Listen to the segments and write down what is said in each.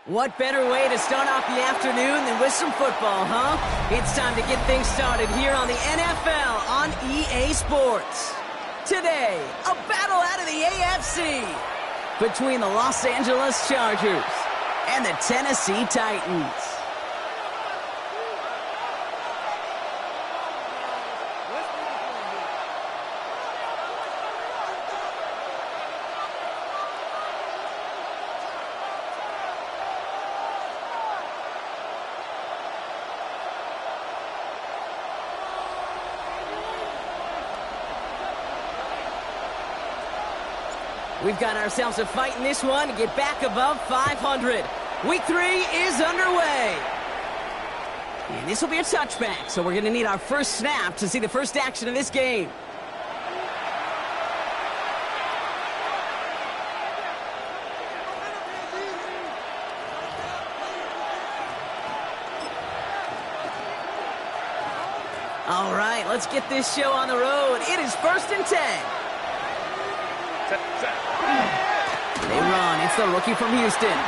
What better way to start off the afternoon than with some football, huh? It's time to get things started here on the NFL on EA Sports. Today, a battle out of the AFC between the Los Angeles Chargers and the Tennessee Titans. We've got ourselves a fight in this one to get back above 500. Week 3 is underway. And this will be a touchback, so we're going to need our first snap to see the first action of this game. All right, let's get this show on the road. It is 1st and 10. They run. It's the rookie from Houston.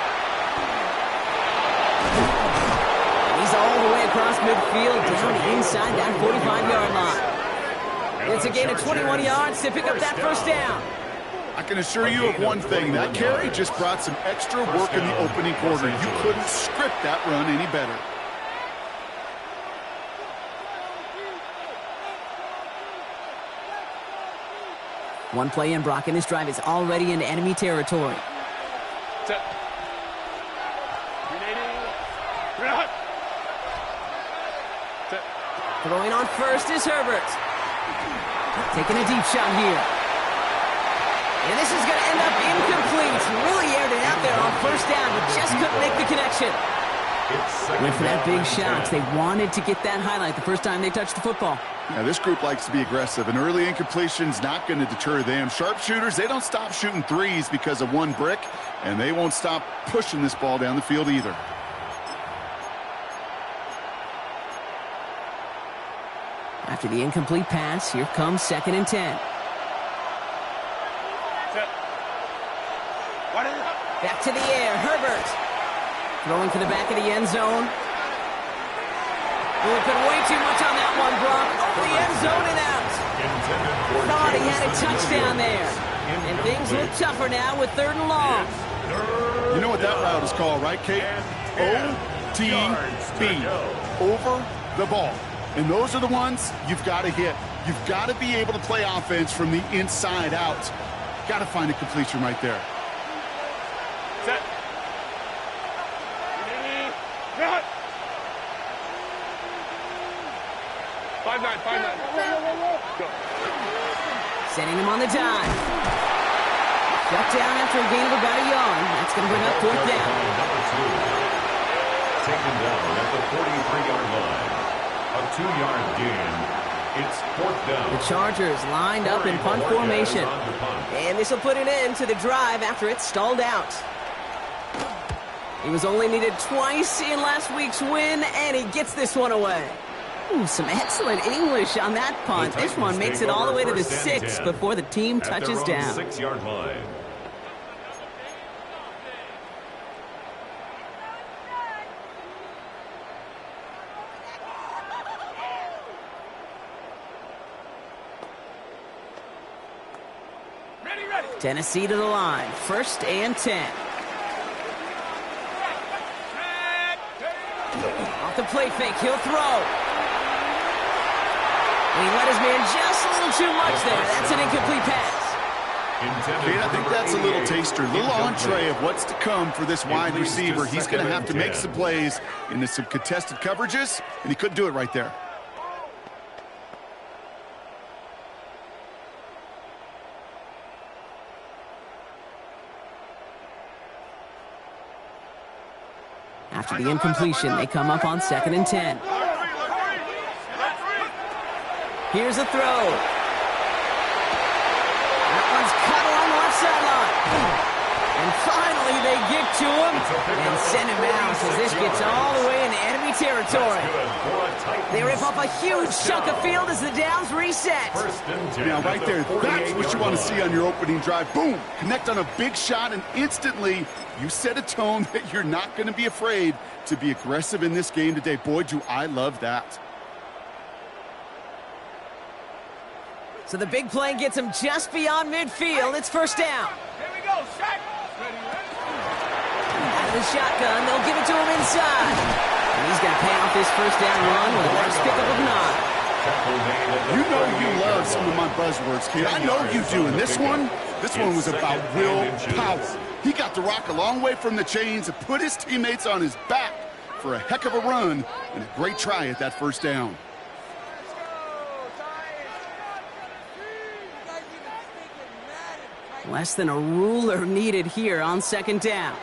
He's all the way across midfield, down inside that 45-yard line. It's a gain of 21 yards to pick up that first down. I can assure you of one thing. That carry just brought some extra work in the opening quarter. You couldn't script that run any better. One play in, Brock, and this drive is already into enemy territory. Throwing on first is Herbert. Taking a deep shot here. And this is going to end up incomplete. Really aired it out there on first down, but just couldn't make the connection. Went for that big shot. They wanted to get that highlight the first time they touched the football. Now, this group likes to be aggressive, and early incompletion's not going to deter them. Sharpshooters, they don't stop shooting threes because of one brick, and they won't stop pushing this ball down the field either. After the incomplete pass, here comes 2nd and 10. Back to the air, Herbert. Throwing to the back of the end zone. Put way too much on that one, Brock. Over the end zone and out. Thought he had a touchdown there. And things look tougher now with 3rd and long. You know what that route is called, right, Kate? OTB. Over the ball. And those are the ones you've got to hit. You've got to be able to play offense from the inside out. Got to find a completion right there. Set. 5-9. Go. Setting him on the dime. Shut down after a gain of about a yard. That's going to bring up 4th down. Number 2. Taken down at the 43-yard line. A 2-yard gain. It's 4th down. The Chargers lined up in punt formation. And this will put an end to the drive after it stalled out. He was only needed twice in last week's win, and he gets this one away. Ooh, some excellent English on that punt. This one makes it all the way to the 6 before the team touches down. 6-yard line. Tennessee to the line. 1st and 10. Off the play fake, he'll throw. He let his man just a little too much there. That's an incomplete pass. Kate, I think that's a little taster, a little entree of what's to come for this wide receiver. He's going to have to make some plays into some contested coverages, and he couldn't do it right there. After the incompletion, they come up on 2nd and 10. Here's a throw. That one's cut along the left sideline. And finally, they get to him and send him out as this gets all the way into enemy territory. Good for a Titans. They rip off a huge chunk of field as the downs reset. First and 10 Now, right at there, the that's what you want to 48-yard see on your opening drive. Boom! Connect on a big shot, and instantly you set a tone that you're not going to be afraid to be aggressive in this game today. Boy, do I love that. So the big play gets him just beyond midfield. It's first down. Here we go, Shaq. Out of the shotgun, they'll give it to him inside. And he's going to pay off this first down run with a nice pickup of 9. You know you love some of my buzzwords, kid. I know you do. And this one was about willpower. He got the rock a long way from the chains and put his teammates on his back for a heck of a run and a great try at that first down. Less than a ruler needed here on second down.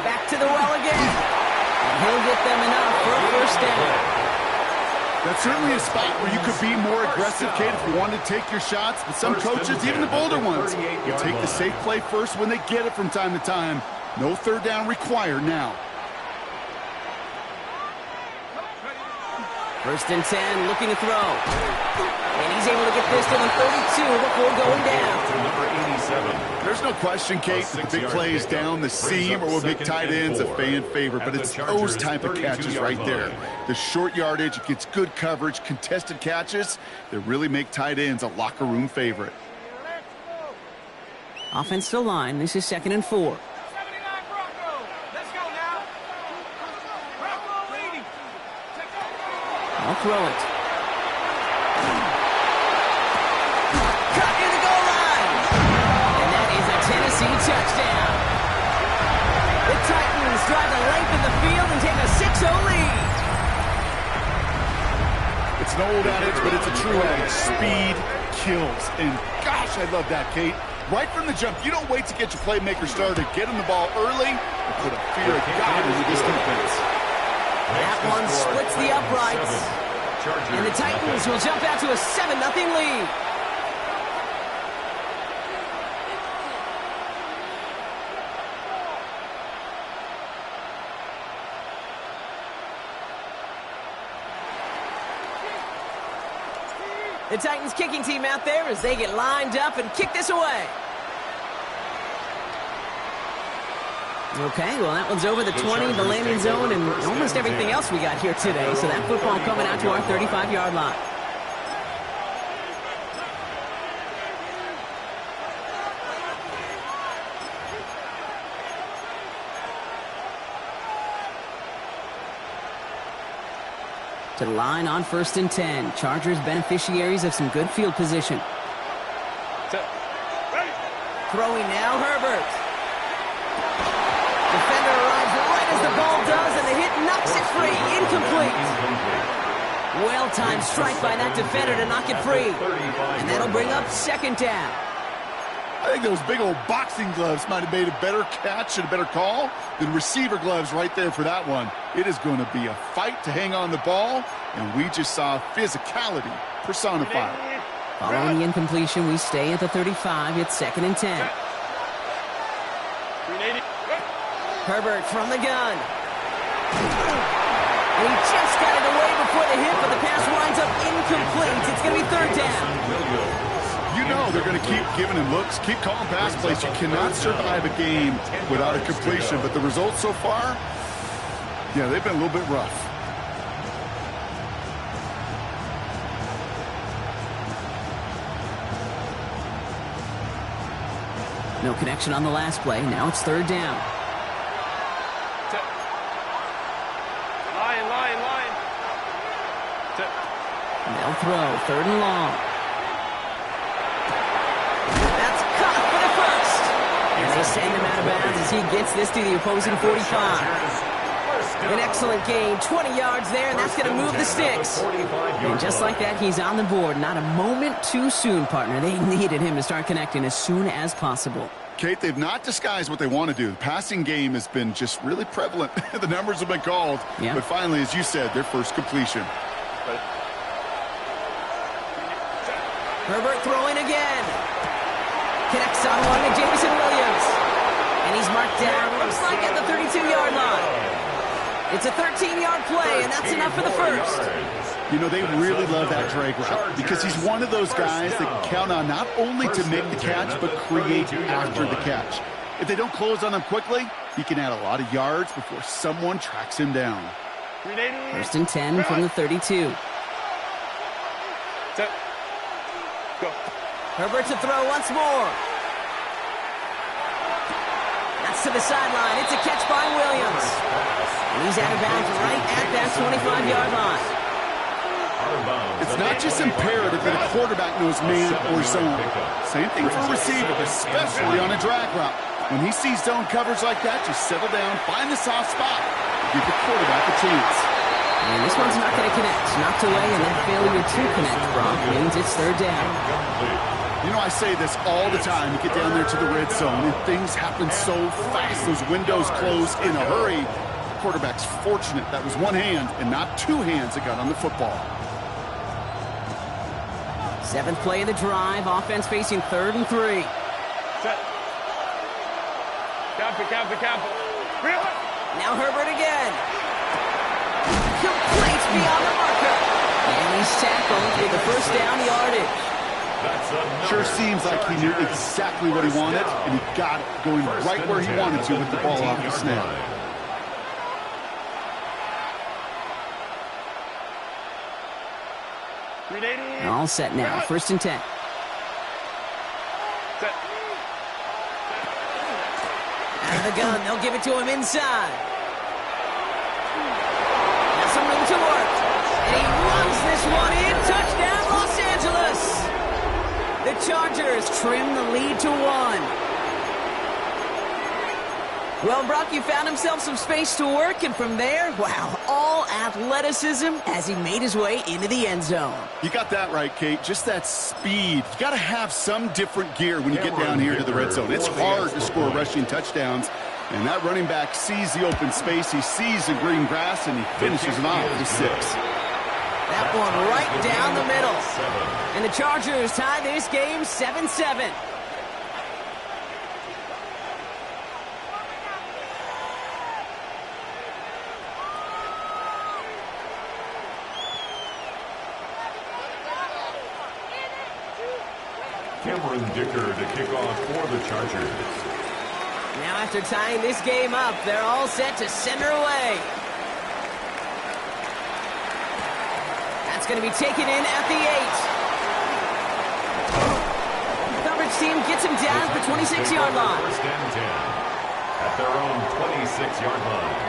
Back to the well again. And he'll get them enough for a first down. That's certainly a spot where you could be more aggressive, Kate, if you wanted to take your shots. But some coaches, even the bolder ones, will take the safe play first when they get it from time to time. No third down required now. First and 10, looking to throw. And he's able to get this to the 32 before going down. To number 87. There's no question, Kate, that the big plays down the seam or will make tight ends a fan favorite, but it's those type of catches right there. The short yardage, it gets good coverage, contested catches that really make tight ends a locker room favorite. Offensive line, this is 2nd and 4. 79 Bronco. Let's go now. Bronco leading. I'll throw it. Cut near the goal line. And that is a Tennessee touchdown. The Titans drive the length of the field and take a 6-0 lead. It's an old adage, but it's a true adage. Speed kills. And gosh, I love that, Kate. Right from the jump, you don't wait to get your playmaker started. Get him the ball early and put a fear of God into this defense. That one splits the uprights. And the Titans will jump out to a 7-0 lead. The Titans kicking team out there as they get lined up and kick this away. Okay, well, that one's over the 20, the landing zone, and almost everything else we got here today. So that football coming out to our 35-yard line. To the line on 1st and 10. Chargers beneficiaries of some good field position. Throwing now, Herbert. Defender arrives right as the ball does, and the hit knocks it free. Incomplete. Well-timed strike by that defender to knock it free. And that'll bring up 2nd down. I think those big old boxing gloves might have made a better catch and a better call than receiver gloves right there for that one. It is going to be a fight to hang on the ball, and we just saw physicality personified. Following the incompletion, we stay at the 35. It's 2nd and 10. Herbert from the gun. And he just got it away before the hit, but the pass winds up incomplete. It's going to be 3rd down. You know they're going to keep giving him looks, keep calling pass plays. You cannot survive a game without a completion, but the results so far, yeah, they've been a little bit rough. No connection on the last play. Now it's 3rd down. Line. They'll throw 3rd and long. That's caught for the first. And they send him out of bounds as he gets this to the opposing 45. An excellent gain, 20 yards there, and that's going to move the sticks. And just like that, he's on the board. Not a moment too soon, partner. They needed him to start connecting as soon as possible. Kate, they've not disguised what they want to do. The passing game has been just really prevalent. The numbers have been called. Yeah. But finally, as you said, their first completion. Herbert throwing again. Connects on one to Jameson Williams. And he's marked down, looks like at the It's a 13-yard play, and that's enough for the first. You know, they really love that drag route because he's one of those guys that can count on not only to make the catch, but create after the catch. If they don't close on him quickly, he can add a lot of yards before someone tracks him down. First and 10 from the 32. Set. Go. Herbert to throw once more. That's to the sideline. It's a catch by Williams. And he's out of bounds right at that 25-yard line. It's not just imperative that a quarterback knows man or zone. Same thing for a receiver, especially on a drag route. When he sees zone coverage like that, just settle down, find the soft spot, and give the quarterback a chance. And this one's not going to connect. Knocked away, and that failure to connect, Brock, means it's third down. You know, I say this all the time. You get down there to the red zone, and things happen so fast. Those windows close in a hurry. The quarterback's fortunate that was one hand and not two hands that got on the football. 7th play of the drive. Offense facing 3rd and 3. Set. Camp. Now Herbert again. Complete beyond the marker. And he's tackled with the first down yardage. Sure seems like he knew exactly what he wanted, and he got it going right where he wanted to with the ball off the snap. All set now. First and 10. Set. Out of the gun. They'll give it to him inside. Has some room to work. And he runs this one in. Touchdown, Los Angeles. The Chargers trim the lead to 1. Well, Brock, you found himself some space to work, and from there, wow, all athleticism as he made his way into the end zone. You got that right, Kate. Just that speed. You got to have some different gear when you get down here to the red zone. It's hard to score rushing touchdowns, and that running back sees the open space, he sees the green grass, and he finishes him off with 6. That one right down the middle. And the Chargers tie this game 7-7. Cameron Dicker to kick off for the Chargers. Now after tying this game up, they're all set to send her away. That's going to be taken in at the 8. Coverage team gets him down at the 26-yard line. First and 10 at their own 26-yard line.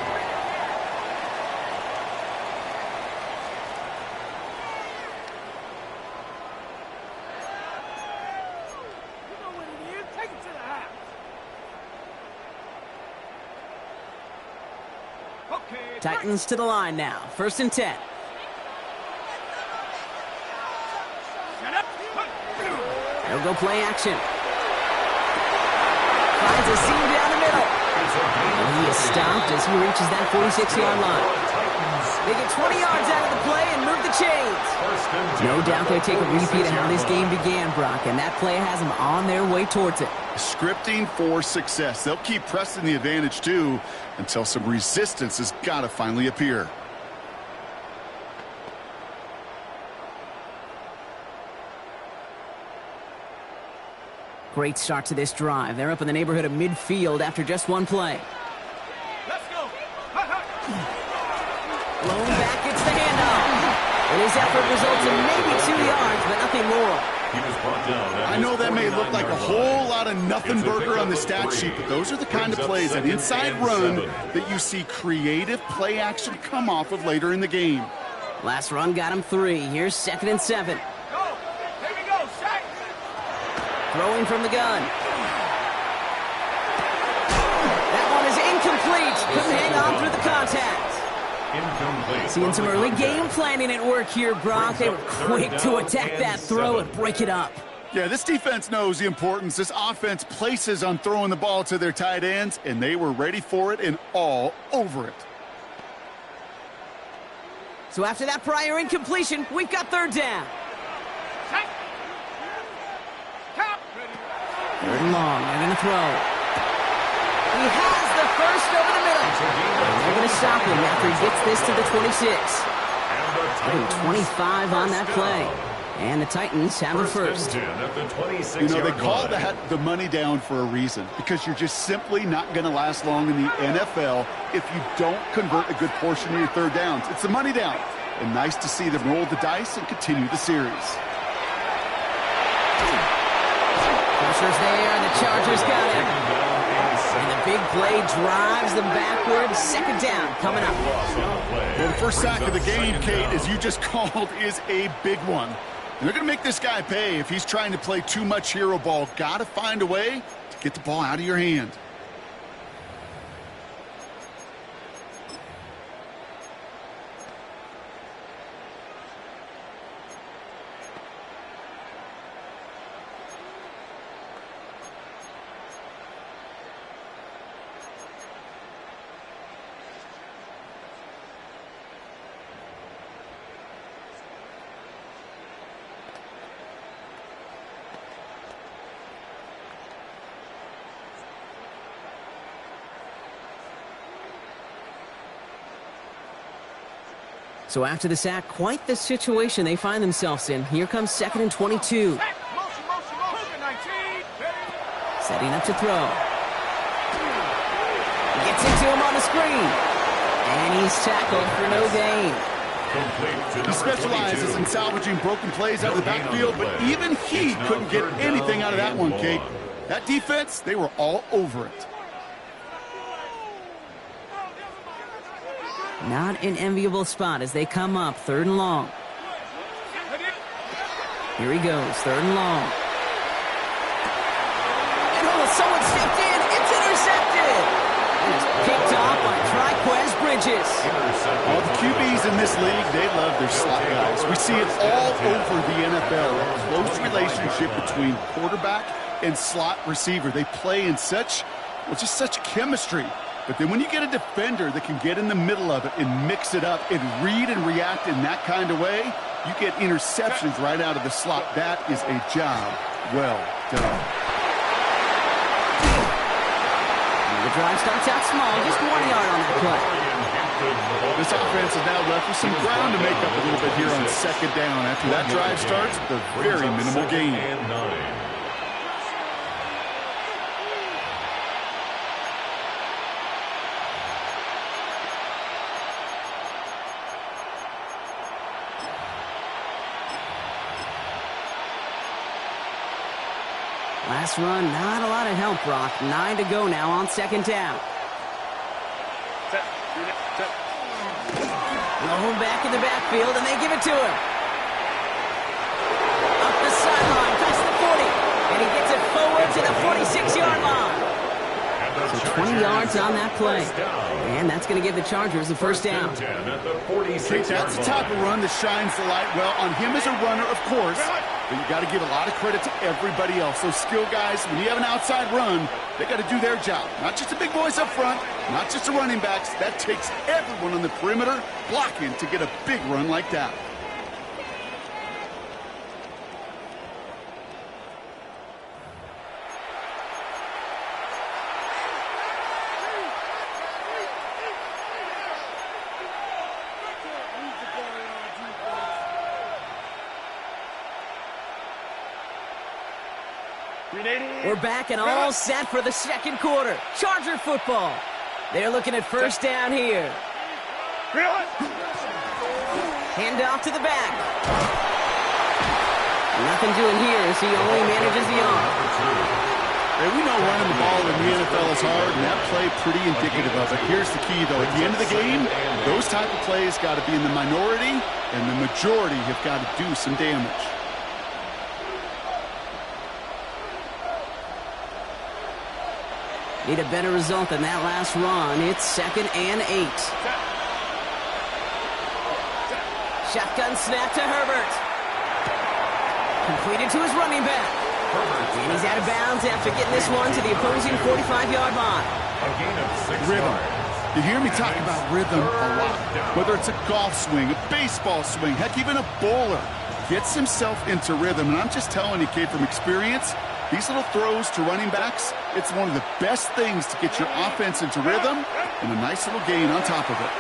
Titans to the line now. First and 10. They'll go play action. Finds a seam down the middle. And he is stopped as he reaches that 46-yard line. They get 20 yards out of the play and move the chains. No doubt they take a repeat of how this game began, Brock, and that play has them on their way towards it. Scripting for success. They'll keep pressing the advantage, too, until some resistance has got to finally appear. Great start to this drive. They're up in the neighborhood of midfield after just one play. Let's go. Blown back, gets the handoff. And his effort results in maybe 2 yards, but nothing more. He was brought down. I know that may look like a whole lot of nothing burger on the stat sheet, but those are the kind of plays, an inside run, that you see creative play action come off of later in the game. Last run got him 3. Here's 2nd and 7. Go. Here we go. Shaq. Throwing from the gun. That one is incomplete. Couldn't hang on through the contact. Incomplete. Seeing some early game planning at work here, Brock. They were quick to attack that throw and break it up. Yeah, this defense knows the importance this offense places on throwing the ball to their tight ends, and they were ready for it and all over it. So after that prior incompletion, we've got 3rd down. Cap. 3rd and long. They're going to throw. He has the first over the middle. And they're going to stop him after he gets this to the 26. Getting 25 on that play. And the Titans have the first. You know, they call that the money down for a reason, because you're just simply not going to last long in the NFL if you don't convert a good portion of your third downs. It's the money down. And nice to see them roll the dice and continue the series. Pressure's there. The Chargers got him. And the big play drives them backward. Second down coming up. Well, the first sack of the game, Kate, as you just called, is a big one. They're going to make this guy pay if he's trying to play too much hero ball. Got to find a way to get the ball out of your hand. So after the sack, quite the situation they find themselves in. Here comes 2nd and 22. Setting up to throw. Gets into him on the screen. And he's tackled for no gain. He specializes in salvaging broken plays out of the backfield, but even he couldn't get anything out of that one, Kate. That defense, they were all over it. Not an enviable spot as they come up 3rd and long. Here he goes, 3rd and long. And someone stepped in. It's intercepted. And it's picked off by Triquez Bridges. All the QBs in this league, they love their slot guys. We see it all over the NFL. A close relationship between quarterback and slot receiver. They play in such chemistry. But then when you get a defender that can get in the middle of it and mix it up and read and react in that kind of way, you get interceptions right out of the slot. That is a job well done. The drive starts out small, just 1 yard on that play. This offense is now left with some ground to make up a little bit here on 2nd down. After that drive starts, the very minimal gain. Last run, not a lot of help, Brock. 9 to go now on 2nd down. Going back in the backfield, and they give it to him. Up the sideline, past the 40, and he gets it forward to the 46-yard line. So 20 yards on that play. And that's going to give the Chargers the first down. Hey, that's the type of run that shines the light. Well, on him as a runner, of course, but you got to give a lot of credit to everybody else. Those skill guys, when you have an outside run, they got to do their job. Not just the big boys up front, not just the running backs. That takes everyone on the perimeter blocking to get a big run like that. We're back and all set for the 2nd quarter. Charger football. They're looking at 1st down here. Hand off to the back. Nothing doing here as he only manages the arm. Hey, we know running the ball in the NFL is hard, and that play pretty indicative of it. Here's the key, though. At the end of the game, those type of plays got to be in the minority, and the majority have got to do some damage. Need a better result than that last run. It's 2nd and 8. Shotgun snap to Herbert. Completed to his running back. And he's out of bounds after getting this one to the opposing 45-yard line. A gain of 6 Rhythm. yards. You hear me talk about rhythm a lot. Whether it's a golf swing, a baseball swing, heck, even a bowler gets himself into rhythm. And I'm just telling you, kid, from experience, these little throws to running backs, it's one of the best things to get your offense into rhythm and a nice little gain on top of it.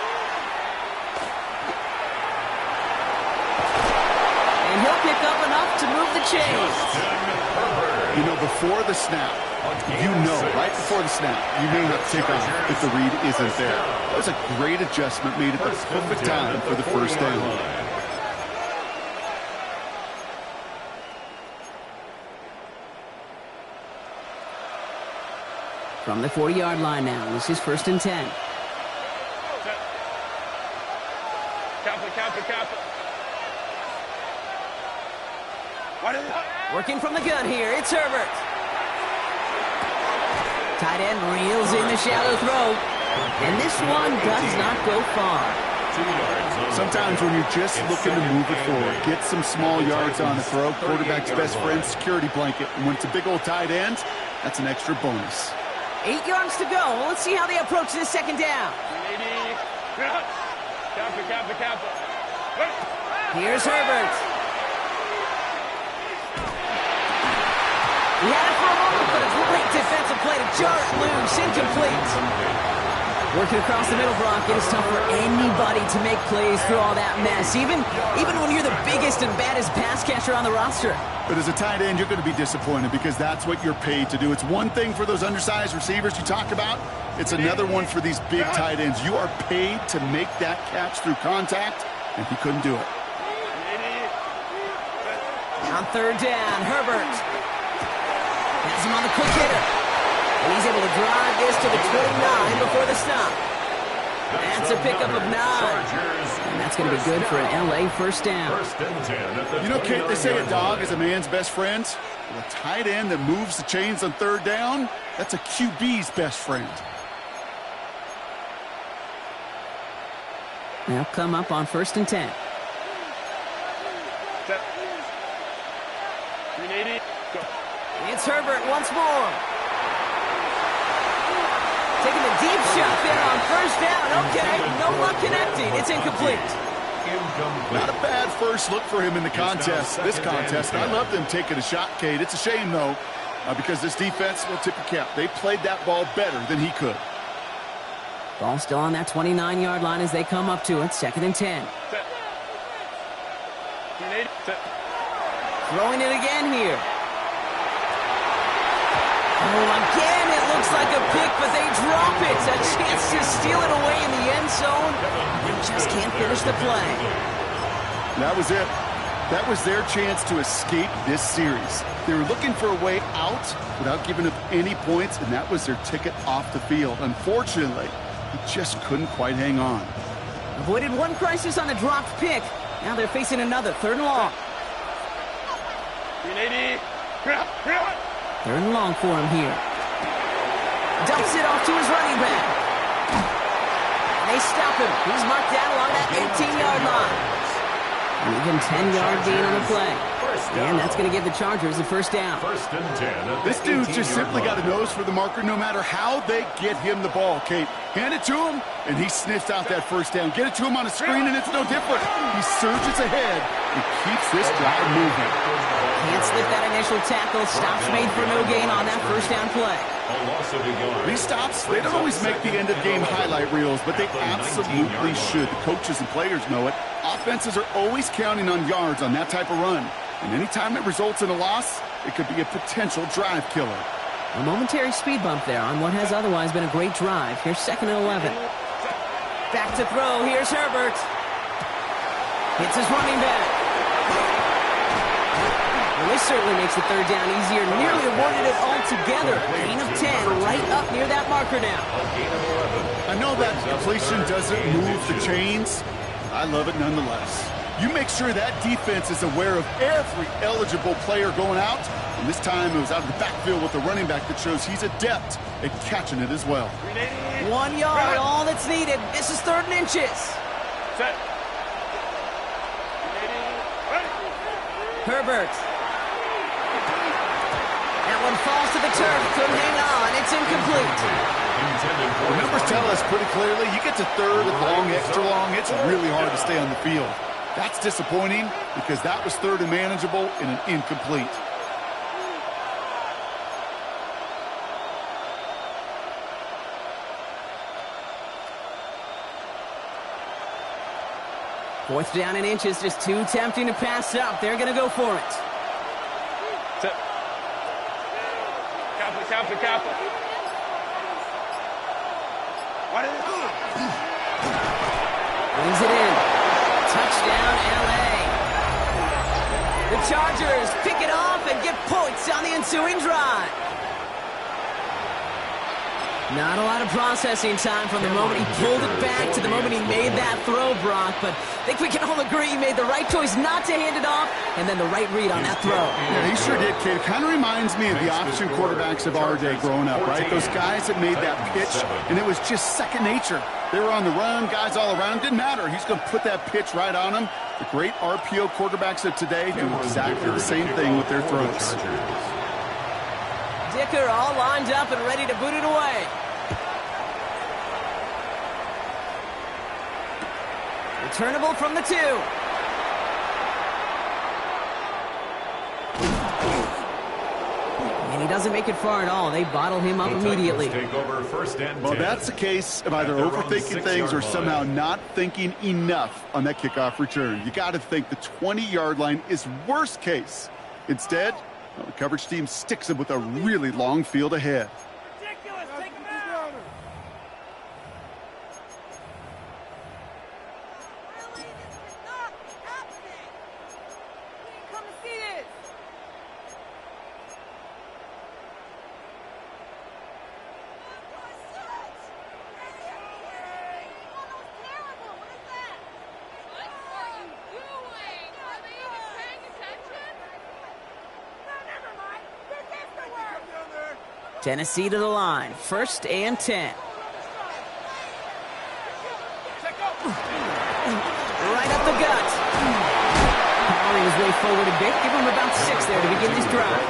And he'll pick up enough to move the chains. You know, before the snap, right before the snap, you may have to take off if the read isn't there. That was a great adjustment made at the perfect time for the first down. From the 40-yard line now, this is 1st and 10. Working from the gun here, it's Herbert. Tight end reels in the shallow throw. And this one does not go far. Sometimes when you're just looking to move it forward, get some small yards on the throw, quarterback's best friend, security blanket. And when it's a big old tight end, that's an extra bonus. 8 yards to go. Let's see how they approach this second down. Here's Herbert. He had it for a moment, but a great defensive play to jar it loose. Incomplete. Working across the middle, Brock, it is tough for anybody to make plays through all that mess, even when you're the biggest and baddest pass catcher on the roster. But as a tight end, you're going to be disappointed because that's what you're paid to do. It's one thing for those undersized receivers you talk about. It's another one for these big tight ends. You are paid to make that catch through contact, and he couldn't do it. On 3rd down, Herbert has him on the quick hitter. And he's able to drive this to the 29 before the stop. That's a pickup of 9. And that's going to be good for an LA first down. You know, Kate, they say a dog is a man's best friend. Well, a tight end that moves the chains on 3rd down, that's a QB's best friend. They'll come up on 1st and 10. It's Herbert once more. Taking the deep shot there on 1st down. Okay, no luck connecting. It's incomplete. Not a bad first look for him in the contest. This contest, I love them taking a shot, Kate. It's a shame, though, because this defense will tip your cap. They played that ball better than he could. Ball still on that 29-yard line as they come up to it. 2nd and 10. Throwing it again here. Oh, again, it looks like a pick, but they drop it. A chance to steal it away in the end zone. They just can't finish the play. That was it. That was their chance to escape this series. They were looking for a way out without giving up any points, and that was their ticket off the field. Unfortunately, he just couldn't quite hang on. Avoided one crisis on the dropped pick. Now they're facing another 3rd and long. 3rd and long for him here. Dumps it off to his running back. And they stop him. He's marked down along that 18-yard line. An even 10-yard gain on the play. And that's going to give the Chargers the 1st down. This dude just simply got a nose for the marker no matter how they get him the ball, Kate. Hand it to him, and he sniffs out that 1st down. Get it to him on a screen, and it's no different. He surges ahead and keeps this drive moving. Can't slip that initial tackle. Stops made for no gain on that 1st down play. These stops, they don't always make the end-of-game highlight reels, but they absolutely should. The coaches and players know it. Offenses are always counting on yards on that type of run. And anytime it results in a loss, it could be a potential drive killer. A momentary speed bump there on what has otherwise been a great drive. Here's 2nd and 11. Back to throw. Here's Herbert. Hits his running back. Well, this certainly makes the 3rd down easier. Nearly avoided it altogether. Gain of 10 right up near that marker now. I know that completion doesn't move the chains. I love it nonetheless. You make sure that defense is aware of every eligible player going out. And this time it was out of the backfield with a running back that shows he's adept at catching it as well. 1 yard, all that's needed. This is 3rd and inches. Set. Herbert. That one falls to the turf. Couldn't hang on. It's incomplete. The numbers tell us pretty clearly, you get to 3rd and long, extra long, it's really hard to stay on the field. That's disappointing because that was 3rd and manageable and an incomplete. 4th down and inches, just too tempting to pass up. They're going to go for it. Set. Kappa. What is it? Brings it in. Touchdown, L.A. The Chargers pick it off and get points on the ensuing drive. Not a lot of processing time from the moment he pulled it back to the moment he made that throw, Brock. But I think we can all agree he made the right choice not to hand it off, and then the right read on that throw. Yeah, he sure did, kid. It kind of reminds me of the option quarterbacks of our day growing up, right? Those guys that made that pitch, and it was just second nature. They were on the run, guys all around. Didn't matter. He's going to put that pitch right on him. The great RPO quarterbacks of today do exactly the same thing with their throws. Dicker all lined up and ready to boot it away. Returnable from the 2. And he doesn't make it far at all. They bottle him up immediately. Well, that's a case of either overthinking things or somehow not thinking enough on that kickoff return. You got to think the 20-yard line is worst case. Instead, the coverage team sticks him with a really long field ahead. Ridiculous. Take him out. Really? This is not happening. We didn't come to see this. Tennessee to the line. 1st and 10. Right up the gut. Powering his way forward a bit. Give him about 6 there to begin this drive.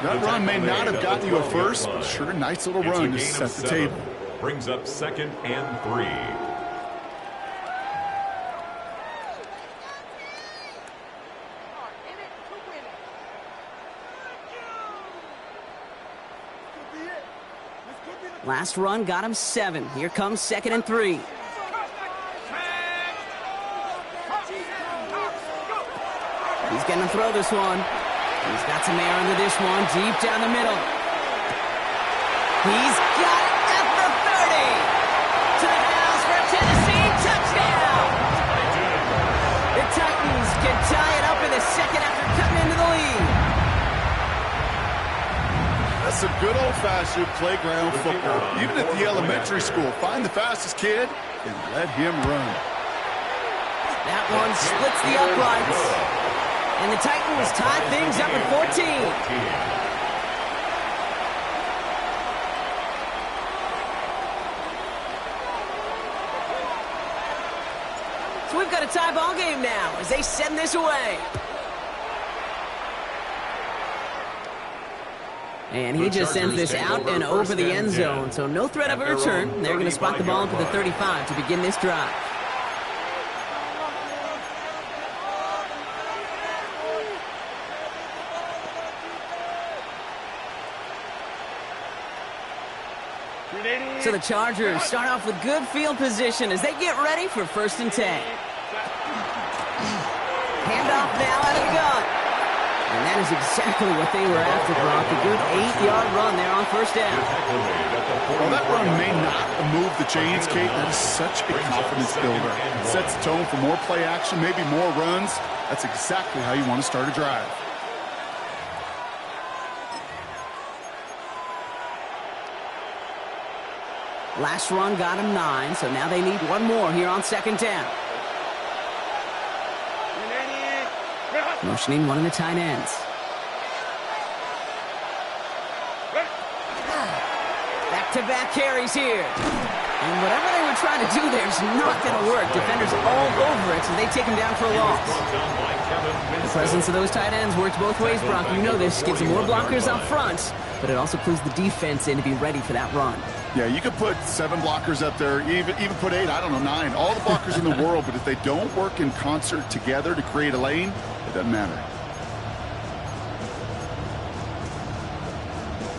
That run may not have gotten you a first, but sure, a nice little run to set the table. Brings up 2nd and 3. Last run got him 7. Here comes 2nd and 3. He's going to throw this one. He's got some air under this one, deep down the middle. He's got it at the 30. To the house for a Tennessee touchdown. The Titans can tie it up in the 2nd after cutting into the lead. That's some good old-fashioned playground football. Even at the elementary school, find the fastest kid and let him run. That one splits the uprights. And the Titans tie things up at 14. So we've got a tie ball game now as they send this away. And he just sends this out and over the end zone. So no threat of a return. They're going to spot the ball to the 35 to begin this drive. So the Chargers start off with good field position as they get ready for 1st and 10. Handoff now out of the gun. And that is exactly what they were after, Brock. A good 8-yard run there on 1st down. Well, that run may not move the chains, Kate. That is such a confidence builder. It sets the tone for more play action, maybe more runs. That's exactly how you want to start a drive. Last run got him 9, so now they need one more here on 2nd down. Motioning one of the tight ends. Back-to-back carries here. And whatever they were trying to do there is not going to work. Defenders all over it, so they take him down for a loss. The presence of those tight ends works both ways, Brock. You know this. Gives them more blockers up front, but it also clues the defense in to be ready for that run. Yeah, you could put 7 blockers up there, even put 8, I don't know, 9. All the blockers in the world, but if they don't work in concert together to create a lane, it doesn't matter.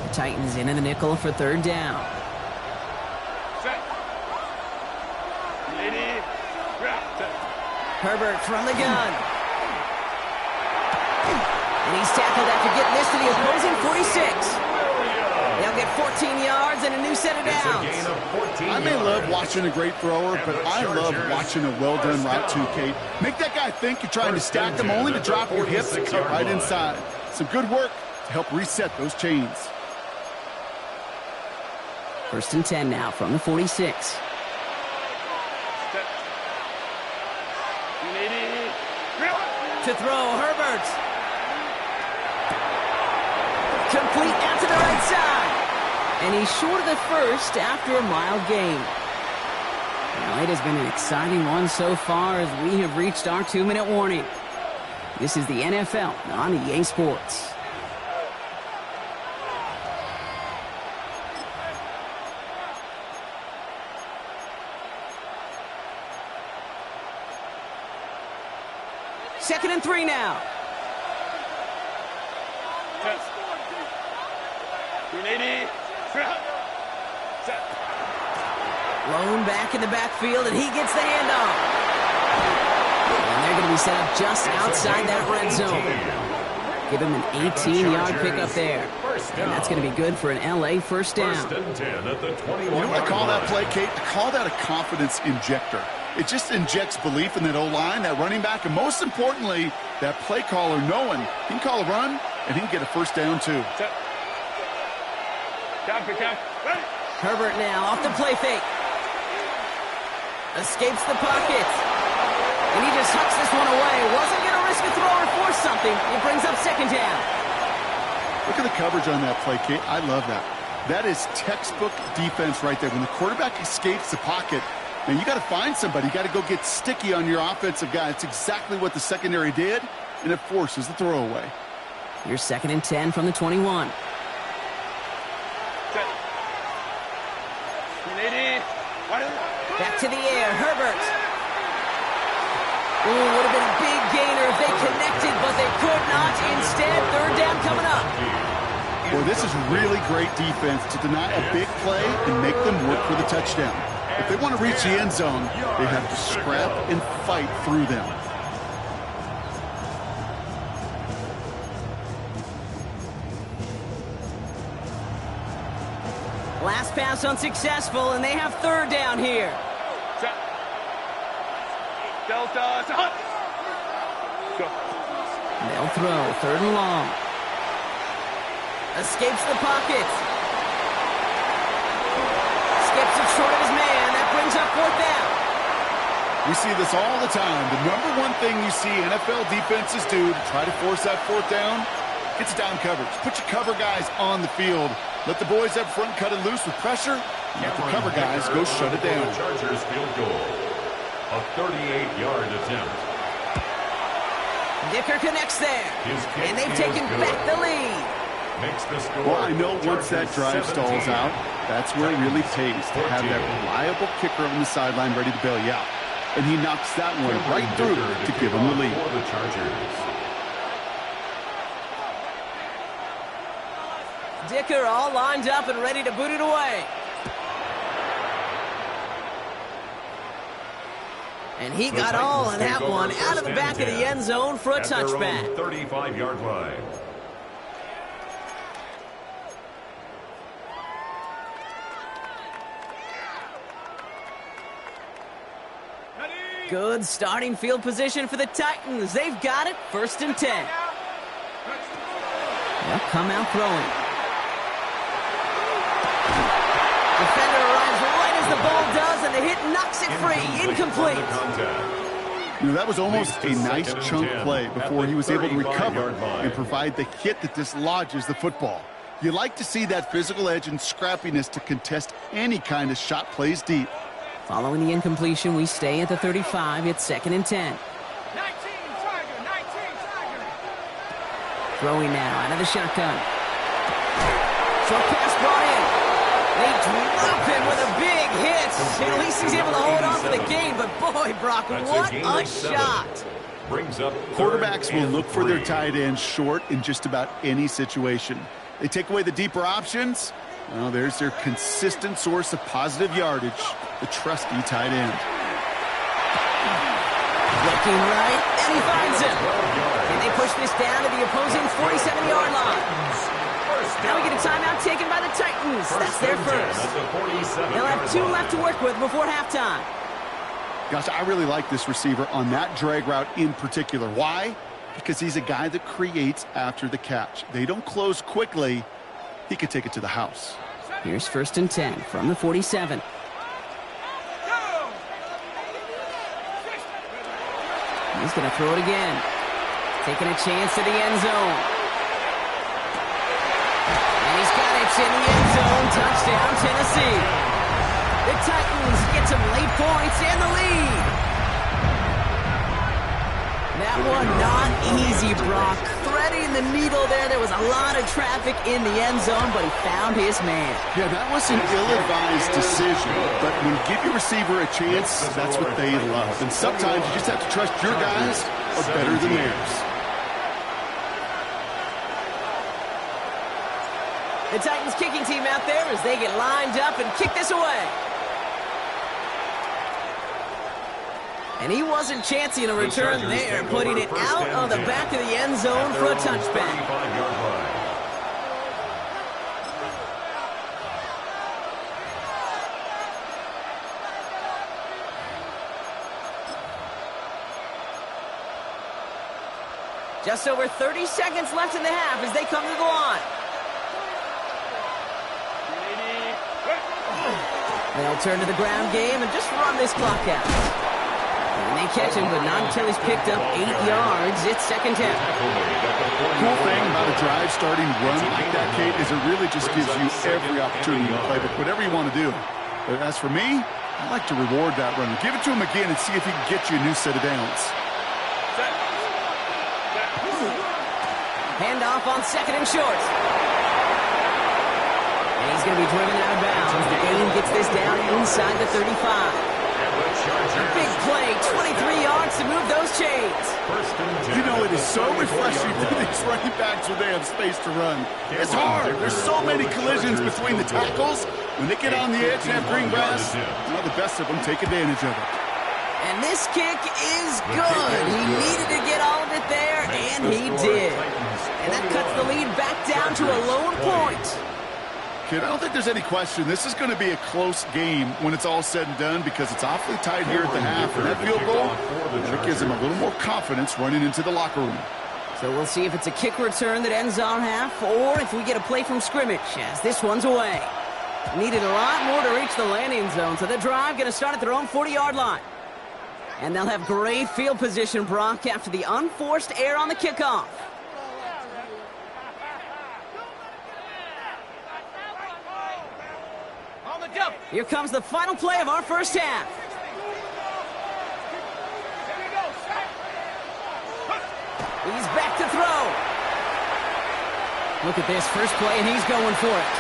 The Titans in the nickel for 3rd down. Herbert from the gun. And he's tackled after getting this to the opposing 46. They'll get 14 yards and a new set of downs. I may love watching a great thrower, but I love watching a well-done route too, Kate. Make that guy think you're trying to stack him only to drop your hips and cut right inside. Some good work to help reset those chains. 1st and 10 now from the 46. To throw, Herbert. Complete out to the right side. And he's short of the first after a mild gain. Well, it has been an exciting one so far as we have reached our 2-minute warning. This is the NFL on EA Sports. Second and 3 now. Lone back in the backfield, and he gets the handoff. And they're going to be set up just outside that red zone. Give him an 18-yard pickup there. And that's going to be good for an LA first down. You know what I call that play, Kate? I call that a confidence injector. It just injects belief in that O-line, that running back, and most importantly, that play caller knowing he can call a run and he can get a first down too. Herbert now off the play fake. Escapes the pocket. And he just hucks this one away. Wasn't going to risk a throw or force something. It brings up second down. Look at the coverage on that play, Kate. I love that. That is textbook defense right there. When the quarterback escapes the pocket, and you got to find somebody. You got to go get sticky on your offensive guy. It's exactly what the secondary did, and it forces the throwaway. Your 2nd and 10 from the 21. Back to the air, Herbert. Ooh, would have been a big gainer if they connected, but they could not. Instead, 3rd down coming up. Well, this is really great defense to deny a big play and make them work for the touchdown. If they want to reach the end zone, they have to scrap and fight through them. Last pass unsuccessful, and they have 3rd down here. Delta. They'll throw 3rd and long. Escapes the pocket. Skips it short of his man. That brings up 4th down. We see this all the time. The number one thing you see NFL defenses do to try to force that 4th down, it's down coverage. Put your cover guys on the field. Let the boys up front cut it loose with pressure. And let the cover guys go shut it down. Chargers field goal. A 38-yard attempt. Dicker connects there. And they've taken back the lead. Makes the score. Well, I know once that drive stalls out, that's where it really pays to have that reliable kicker on the sideline ready to bail you out. And he knocks that one right through to give him the lead. For the Chargers. Dicker all lined up and ready to boot it away. And he got all on that one out of the back of the end zone for a touchback. 35-yard line. Good starting field position for the Titans. They've got it, 1st and 10. They'll come out throwing. Defender arrives right as the ball does, and the hit knocks it free. Incomplete. You know, that was almost a nice chunk play before he was able to recover and provide the hit that dislodges the football. You like to see that physical edge and scrappiness to contest any kind of shot plays deep. Following the incompletion, we stay at the 35. It's 2nd and 10. 19 Tiger. Throwing now out of the shotgun. Short pass brought in. They drop him with a big hit. At least he's able to hold on for the game. But boy, Brock, what a shot. Brings up Quarterbacks will look for their tight ends short in just about any situation. They take away the deeper options. Well, there's their consistent source of positive yardage, the trusty tight end. Looking right, and he finds him. And they push this down to the opposing 47-yard line. Now we get a timeout taken by the Titans. That's their first. They'll have 2 left to work with before halftime. Gosh, I really like this receiver on that drag route in particular. Why? Because he's a guy that creates after the catch. They don't close quickly. He could take it to the house. Here's 1st and 10 from the 47. He's going to throw it again. Taking a chance to the end zone. And he's got it in the end zone. Touchdown, Tennessee. The Titans get some late points and the lead. That one not easy, Brock. Threading the needle there. There was a lot of traffic in the end zone, but he found his man. Yeah, that was an ill-advised decision. But when you give your receiver a chance, that's what they love. And sometimes you just have to trust your guys are better than theirs. The Titans kicking team out there as they get lined up and kick this away. And he wasn't chancing a return there, putting it out of the back of the end zone for a touchback. Just over 30 seconds left in the half as they come to the line. They'll turn to the ground game and just run this clock out. And they catch him, but not until he's picked up 8 yards. It's 2nd down. Cool thing about a drive starting run like that, Kate, is it really just gives you every opportunity to play with whatever you want to do. But as for me, I like to reward that run. Give it to him again and see if he can get you a new set of downs. Handoff on 2nd and short. And he's going to be driven out of bounds. The game gets this down inside the 35. A big play, 23 yards to move those chains. You know, it is so refreshing for these running backs when they have space to run. It's hard. There's so many collisions between the tackles. When they get on the edge and have green grass, the best of them take advantage of it. And this kick is good. He needed to get all of it there, and he did. And that cuts the lead back down to a lone point. Kid, I don't think there's any question. This is going to be a close game when it's all said and done because it's awfully tight here at the half. And that field goal, that gives him a little more confidence running into the locker room. So we'll see if it's a kick return that ends on half or if we get a play from scrimmage as this one's away. Needed a lot more to reach the landing zone, so the drive going to start at their own 40-yard line. And they'll have great field position, Brock, after the unforced error on the kickoff. Here comes the final play of our first half. He's back to throw. Look at this first play, and he's going for it.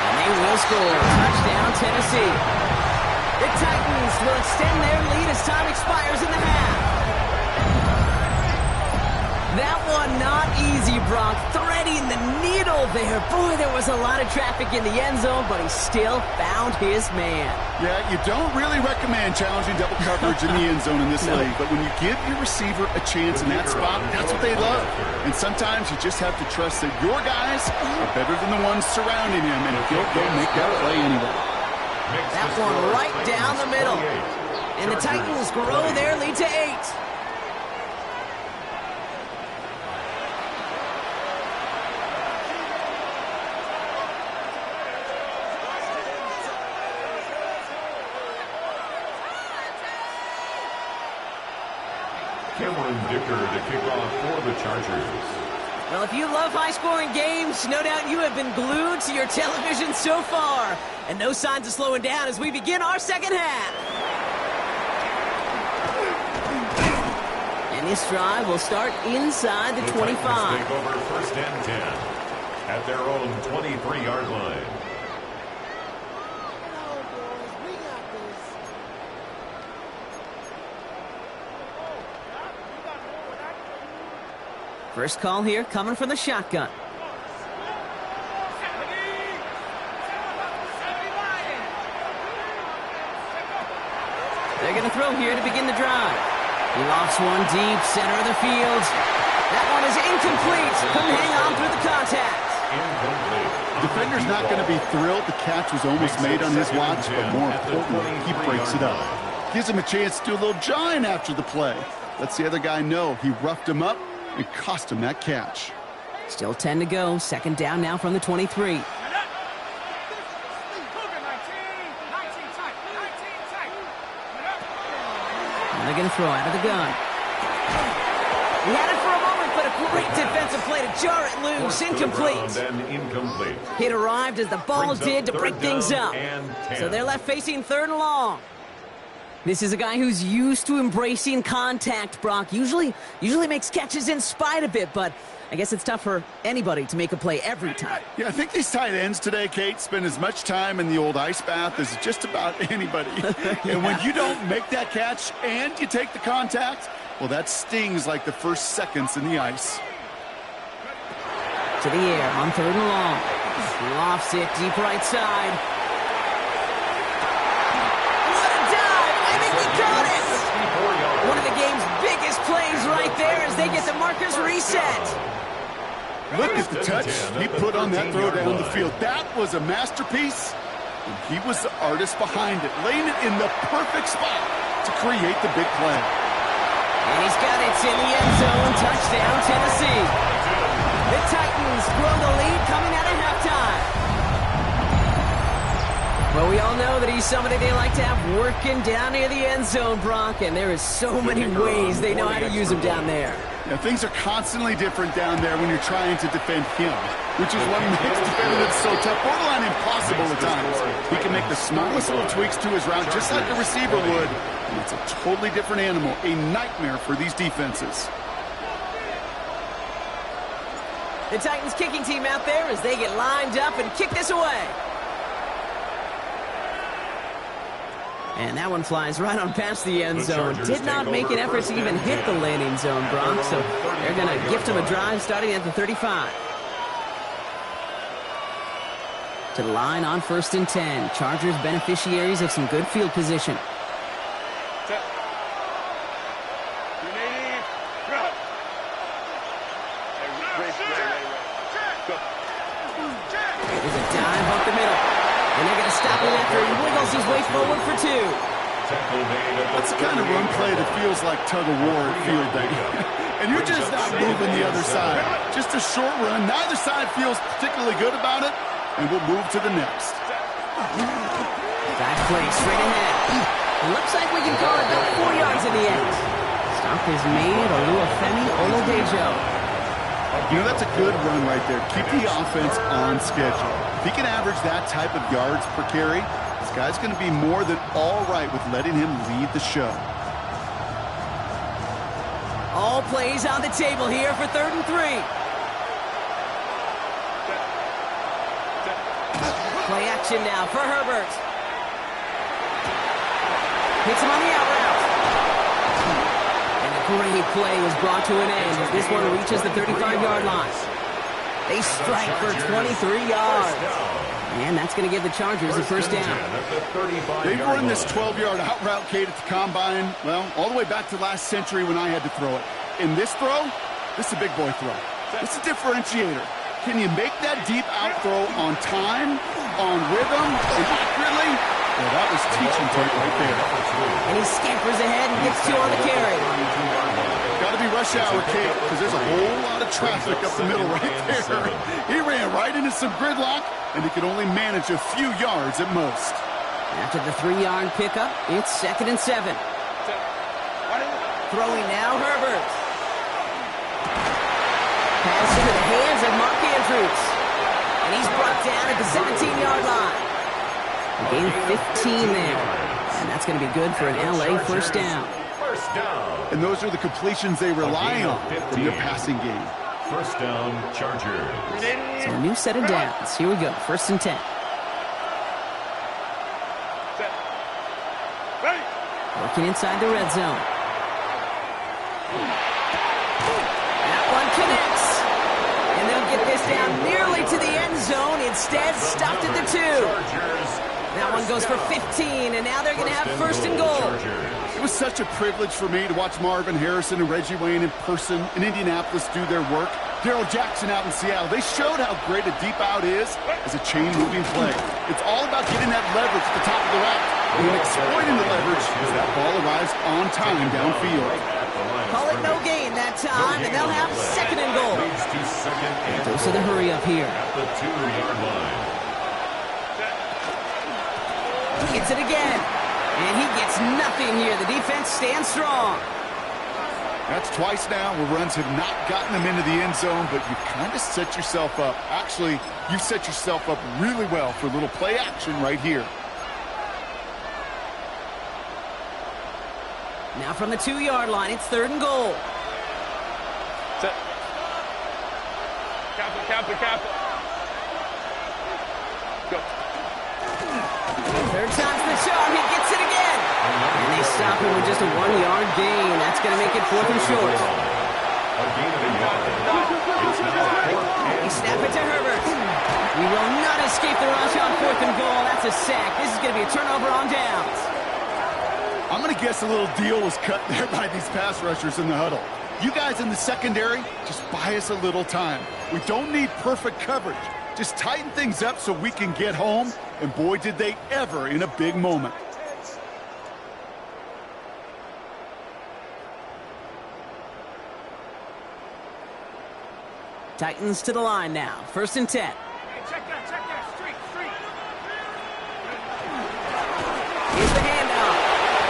And they will score. Touchdown, Tennessee. The Titans will extend their lead as time expires in the half. That one not easy, Brock. Threading the needle there. Boy, there was a lot of traffic in the end zone, but he still found his man. Yeah, you don't really recommend challenging double coverage in the end zone in this league, but when you give your receiver a chance in that spot, that's what they love. And sometimes you just have to trust that your guys are better than the ones surrounding him, and he'll go make that play anyway. That one right down the middle. And the Titans grow their lead to 8. To kick off for the Chargers. Well, if you love high-scoring games, no doubt you have been glued to your television so far. And no signs of slowing down as we begin our second half. And this drive will start inside the 25. Take over 1st and 10 at their own 23-yard line. First call here coming from the shotgun. They're going to throw here to begin the drive. He lofts one deep, center of the field. That one is incomplete. Couldn't hang on through the contact. Defender's not going to be thrilled. The catch was almost made on his watch, but more importantly, he breaks it up. Gives him a chance to do a little jawing after the play. Lets the other guy know he roughed him up and cost him that catch. Still 10 to go. Second down now from the 23. Cougar 19. 19 tight. 19 tight. And they're going to throw out of the gun. He had it for a moment, but a great defensive play to jar it loose. Incomplete. Incomplete. It arrived as the ball did to break things up. So they're left facing third and long. This is a guy who's used to embracing contact, Brock. Usually makes catches in spite of it, but I guess it's tough for anybody to make a play every time. Yeah, I think these tight ends today, Kate, spend as much time in the old ice bath as just about anybody. Yeah. And when you don't make that catch and you take the contact, well, that stings like the first seconds in the ice. To the air on third and long. Lofts it deep right side. What a dive! I think he caught it! One of the game's biggest plays right there as they get the markers reset. Look at the touch he put on that throw down the field. That was a masterpiece, and he was the artist behind it, laying it in the perfect spot to create the big play. And he's got it in the end zone. Touchdown, Tennessee. The Titans grow the lead coming out of halftime. Well, we all know that he's somebody they like to have working down near the end zone, Brock, and there is so many ways they know how to use him down there. Now, things are constantly different down there when you're trying to defend him, which is what makes defending it so tough, borderline impossible at times. He can make the smallest little tweaks to his route just like a receiver would, and it's a totally different animal, a nightmare for these defenses. The Titans kicking team out there as they get lined up and kick this away. And that one flies right on past the end zone. Did not make an effort to even hit the landing zone, Brock, so they're going to gift him a drive starting at the 35. To the line on 1st and 10. Chargers beneficiaries of some good field position. Set. Grenade. Drop. There's a dive up the middle. And they're going to stop him after he wiggles his way forward for 2. That's the kind of run play that feels like tug-of-war at field day. And you're just not moving the other side. Just a short run. Neither side feels particularly good about it, and we'll move to the next. Back play straight ahead. It looks like we can call it about 4 yards in the end. Stop is made. Oluwafemi Oladejo. You know, that's a good run right there. Keep the offense on schedule. If he can average that type of yards per carry, this guy's going to be more than all right with letting him lead the show. All plays on the table here for 3rd and 3. Play action now for Herbert. Hits him on the out route. And a great play was brought to an end as this one reaches the 35-yard line. They strike for 23 yards. And that's going to give the Chargers a first down. They've run this 12-yard out route, Kate, at the combine, well, all the way back to last century when I had to throw it. In this throw, this is a big boy throw. This is a differentiator. Can you make that deep out throw on time, on rhythm, and accurately? Well, that was teaching tape right there. And he scampers ahead and gets 2 on the carry. Got to be rush hour, Kate, because there's a whole lot of traffic up the middle right there. He ran right into some gridlock, and he could only manage a few yards at most. After the 3-yard pickup, it's 2nd and 7. Throwing now, Herbert. Pass into the hands of Mark Andrews. And he's brought down at the 17-yard line. A gain of 15 there. And that's going to be good for an LA first down. And those are the completions they rely on from their passing game. First down, Chargers. So a new set of downs. Here we go. 1st and 10. Working inside the red zone. That one connects. And they'll get this down nearly to the end zone. Instead, stopped at the 2. That one goes for 15, and now they're going to have first and goal. It was such a privilege for me to watch Marvin Harrison and Reggie Wayne in person in Indianapolis do their work. Daryl Jackson out in Seattle, they showed how great a deep out is as a chain-moving play. It's all about getting that leverage at the top of the route and then exploiting the leverage as that ball arrives on time downfield. Call it no gain that time, and they'll have second and goal. Those are the hurry up here. At the 2-yard line. Gets it again, and he gets nothing here. The defense stands strong. That's twice now where runs have not gotten them into the end zone, but you kind of set yourself up. Actually, you set yourself up really well for a little play action right here. Now from the 2-yard line, it's third and goal. Set. Cap. Go. Third time's the charm. He gets it again. And they stop him with just a 1-yard gain. That's going to make it fourth and short. A gain of a yard. It's now fourth They and snap it to goal. Herbert. He will not escape the rush on fourth and goal. That's a sack. This is going to be a turnover on downs. I'm going to guess a little deal was cut there by these pass rushers in the huddle. You guys in the secondary, just buy us a little time. We don't need perfect coverage. Just tighten things up so we can get home, and boy, did they ever in a big moment. Titans to the line now. First and 10. Hey, check that. Street. Here's the handoff.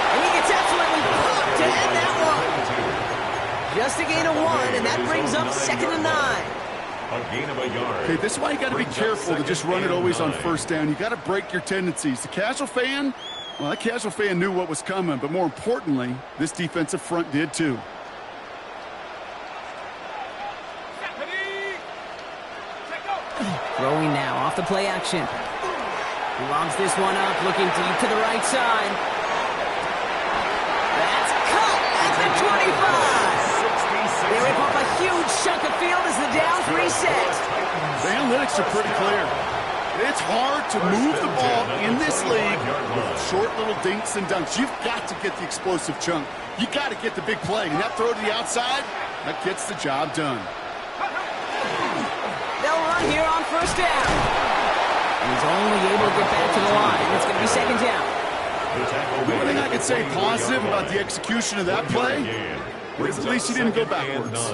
And he gets absolutely popped to end that one. Just a gain of 1, and that brings up second and 9. A gain of a yard. Okay, this is why you got to be careful to just run it always on first down. You got to break your tendencies. The casual fan, well, that casual fan knew what was coming, but more importantly, this defensive front did too. Throwing now off the play action. He lobs this one up, looking deep to the right side. That's cut at the 25. They rip off a huge chunk of field as the downs reset. The analytics are pretty clear. It's hard to move the ball in this league with short little dinks and dunks. You've got to get the explosive chunk. You got to get the big play. And that throw to the outside, that gets the job done. They'll run here on first down. He's only able to get back to the line. It's going to be second down. The only thing I could say positive about the execution of that play is at least he didn't go backwards.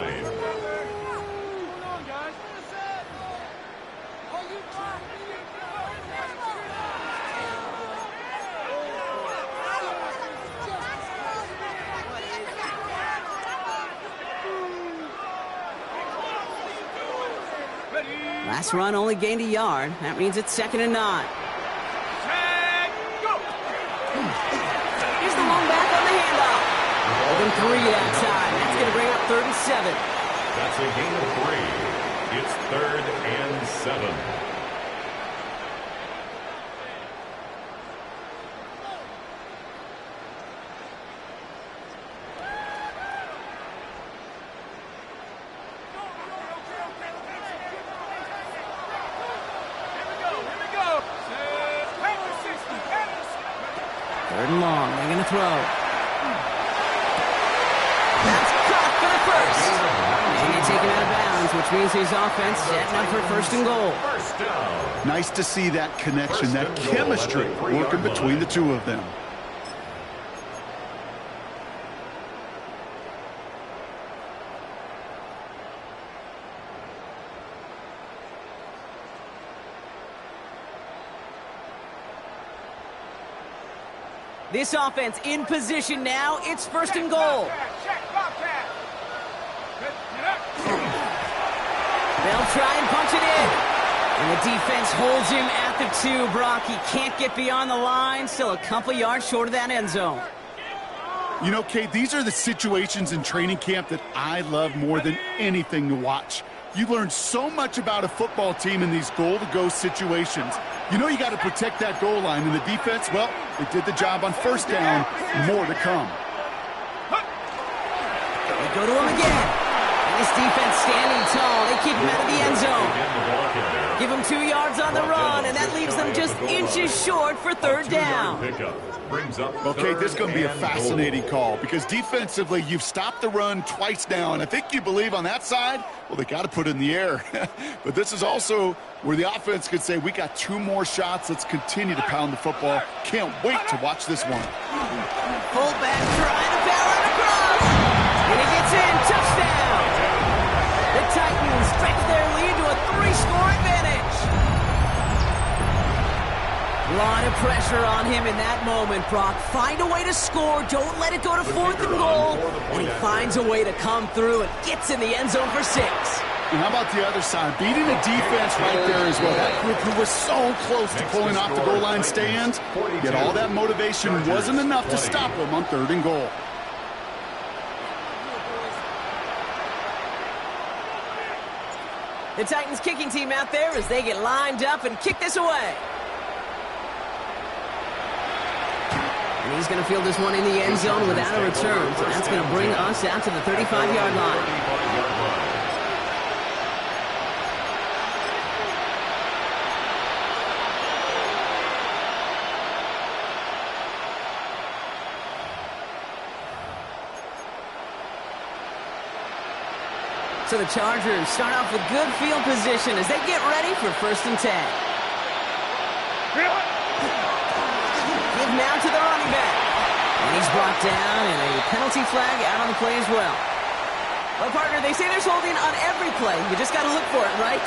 Last run only gained a yard. That means it's second and 9. Here's the long back on the handoff. Within 3 that time. That's going to bring up third and 7. That's a gain of 3. It's third and 7. Third and long. They're going to throw. That's caught for the first. And they take him out of bounds, which means his offense setting up for first and goal. First down. Nice to see that connection, that chemistry working between the two of them. This offense in position now. It's first and goal. They'll try and punch it in. And the defense holds him at the 2. Brock, he can't get beyond the line. Still a couple yards short of that end zone. You know, Kate, these are the situations in training camp that I love more than anything to watch. You learn so much about a football team in these goal-to-go situations. You know you got to protect that goal line, and the defense, well, they did the job on first down. More to come. They go to him again. This defense standing tall. They keep him out of the end zone. Give him 2 yards on the run, and that leaves them just inches short for third down. Okay, this is going to be a fascinating call because defensively, you've stopped the run twice now, and I think you believe on that side, well, they got to put it in the air. But this is also where the offense could say, we got 2 more shots. Let's continue to pound the football. Can't wait to watch this one. Fullback trying to power it across. And he gets in. Touchdown. The Titans stretch their lead to a 3-score advantage. A lot of pressure on him in that moment, Brock. Find a way to score. Don't let it go to 4th and goal. And he finds a way to come through and gets in the end zone for 6. And how about the other side? Beating the defense right there as well. That group who was so close to pulling off the goal line stands, yet all that motivation wasn't enough to stop them on 3rd and goal. The Titans kicking team out there as they get lined up and kick this away. And he's going to field this one in the end zone without a return. So that's going to bring us out to the 35-yard line. So the Chargers start off with good field position as they get ready for 1st and 10. Give now to the running back. And he's brought down, and a penalty flag out on the play as well. Well, partner, they say there's holding on every play. You just got to look for it, right?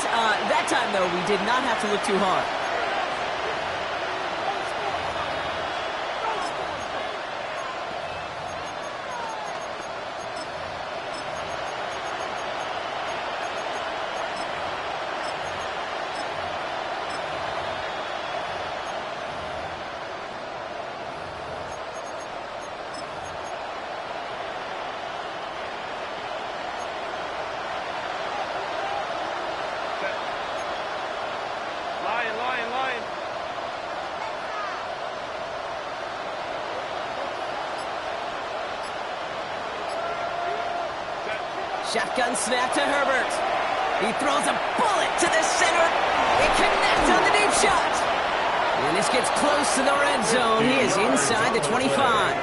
That time, though, we did not have to look too hard. Shotgun snap to Herbert. He throws a bullet to the center. It connects on the deep shot. And this gets close to the red zone. He is inside the 25.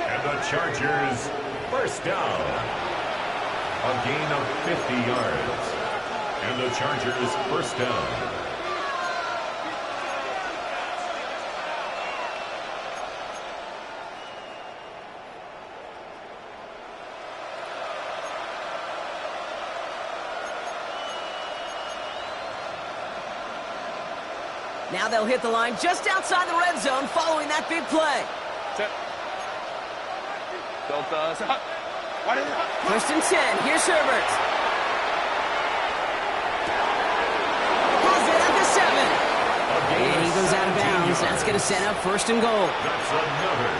And the Chargers, 1st down. A gain of 50 yards. And the Chargers, 1st down. Now they'll hit the line just outside the red zone following that big play. 1st and 10. Here's Herbert. Pulls it at the 7. And he goes out of bounds. That's going to set up 1st and goal.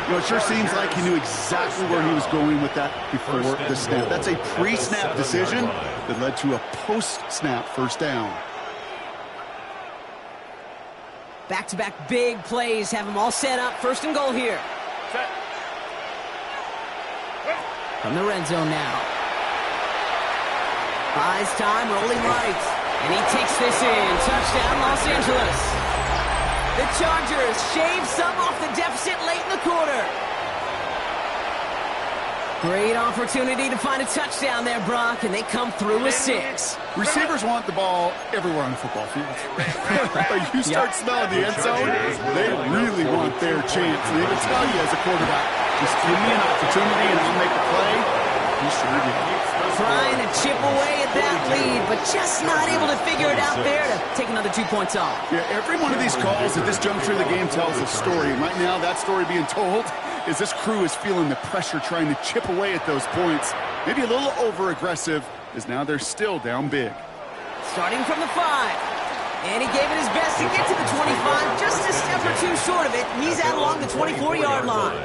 You know, it sure seems like he knew exactly where he was going with that before the snap. That's a pre-snap decision that led to a post-snap 1st down. Back-to-back big plays have them all set up. 1st and goal here. From the red zone now. Buys time, rolling right. And he takes this in. Touchdown, Los Angeles. The Chargers shave some off the deficit late in the quarter. Great opportunity to find a touchdown there, Brock, and they come through with 6. Receivers want the ball everywhere on the football field. You start smelling the end zone, they really want their chance. And they will tell you as a quarterback, just give me an opportunity and I'll make a play. He sure did. Trying to chip away at that lead, but just not able to figure it out there to take another 2 points off. Yeah, every one of these calls at this juncture of the game tells a story. And right now, that story being told is this crew is feeling the pressure trying to chip away at those points. Maybe a little over-aggressive, as now they're still down big. Starting from the 5. And he gave it his best to get to the 25, just a step or 2 short of it. He's out along the 24-yard line.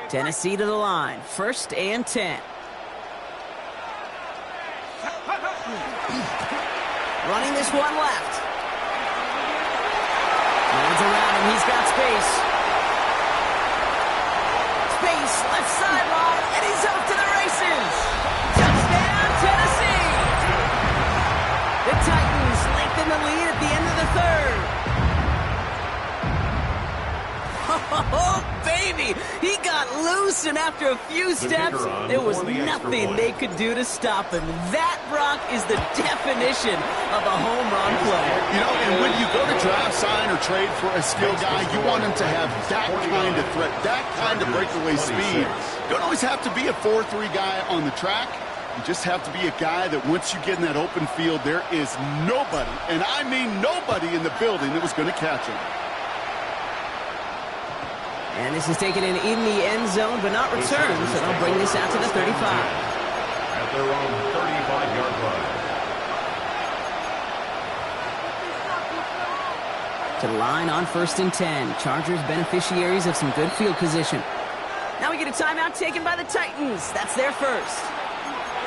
Tennessee to the line. 1st and 10. Running this one left. Hands around him. He's got space. Space, left sideline, and he's off to the races. Touchdown, Tennessee. The Titans lengthen the lead at the end of the 3rd. Oh, baby! He got loose, and after a few steps, there was nothing they could do to stop him. That, Brock, is the definition of a home run play. You know, and when you go to draft, sign, or trade for a skilled guy, you want him to have that kind of threat, that kind of breakaway speed. You don't always have to be a 4-3 guy on the track. You just have to be a guy that once you get in that open field, there is nobody, and I mean nobody in the building that was going to catch him. And this is taken in the end zone, but not returned, so they'll bring this out to the 35. At their own 35-yard line. To the line on 1st and 10. Chargers beneficiaries of some good field position. Now we get a timeout taken by the Titans. That's their first.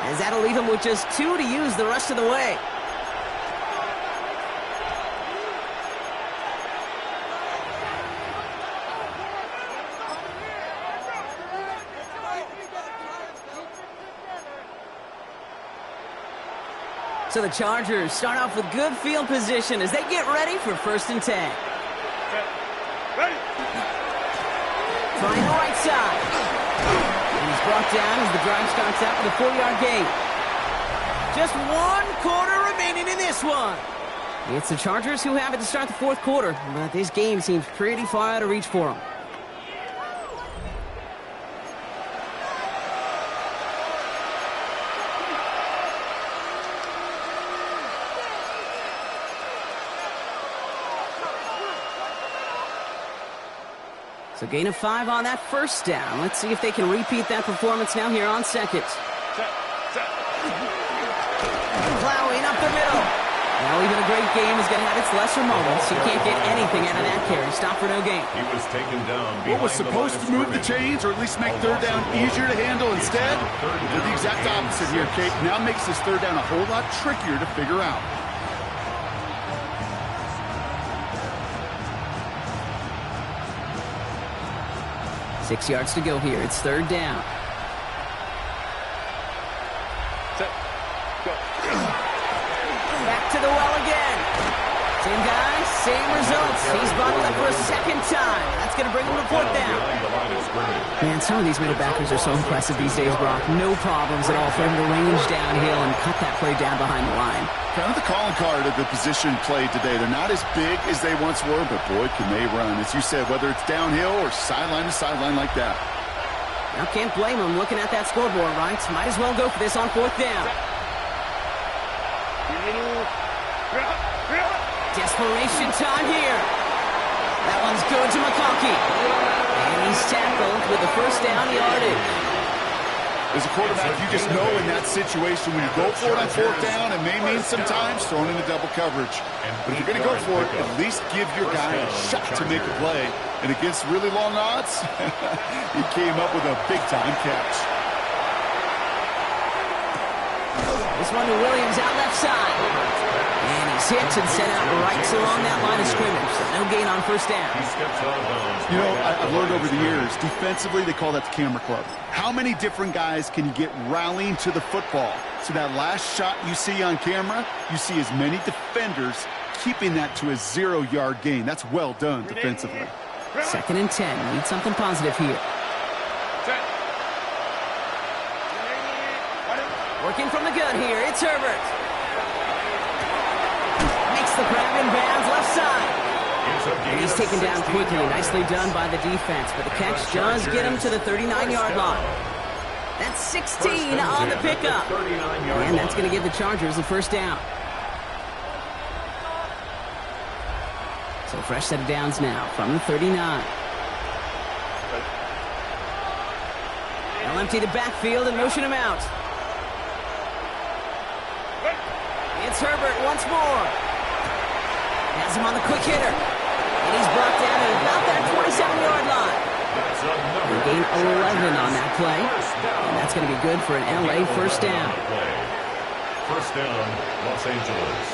As that'll leave them with just 2 to use the rest of the way. So the Chargers start off with good field position as they get ready for 1st and 10. Ready. Trying the right side. And he's brought down as the drive starts out with a 4-yard gain. Just 1 quarter remaining in this one. It's the Chargers who have it to start the 4th quarter, but this game seems pretty far out of reach for them. So gain of 5 on that 1st down. Let's see if they can repeat that performance now here on 2nd. Plowing up the middle. Now even a great game is going to have its lesser moments. You can't get anything out of that carry. Stop for no gain. He was taken down. What was supposed to move the chains, or at least make 3rd down easier to handle instead? Did the exact opposite here, Kate. Now makes this 3rd down a whole lot trickier to figure out. Six yards to go here. It's 3rd down. Set. Go. Back to the well again. Same guy, same results. He's bottled up for a 2nd time. That's going to bring him to 4th down. Man, some of these middle backers are so impressive these days, Brock. No problems at all for him to range downhill and cut that play down behind the line. Kind of the calling card of the position played today. They're not as big as they once were, but boy, can they run. As you said, whether it's downhill or sideline to sideline like that. Now can't blame him looking at that scoreboard, right? Might as well go for this on 4th down. Desperation time here. That one's good to McConkey. And he's tackled with the 1st down yardage. As a quarterback, you just know in that situation when you go for it on 4th down, it may mean sometimes throwing into double coverage. But if you're going to go for it, at least give your guy a shot to make a play. And against really long odds, he came up with a big-time catch. This one to Williams out left side. And he's hit and sent out right along that line of scrimmage. So no gain on 1st down. You know, I've learned over the years, defensively, they call that the camera club. How many different guys can you get rallying to the football? So that last shot you see on camera, you see as many defenders keeping that to a 0-yard gain. That's well done defensively. 2nd and 10. Need something positive here. Working from the gun here. It's Herbert. Makes the grab in bounds left side. And he's taken down quickly. Nicely done by the defense. But the catch does get him to the 39-yard line. That's 16 on the pickup. And that's going to give the Chargers the 1st down. So fresh set of downs now from the 39. They'll empty the backfield and motion him out. It's Herbert once more. Has him on the quick hitter. And he's brought down at about that 27-yard line. They gain 11 on that play, and that's going to be good for an LA first down. First down, Los Angeles.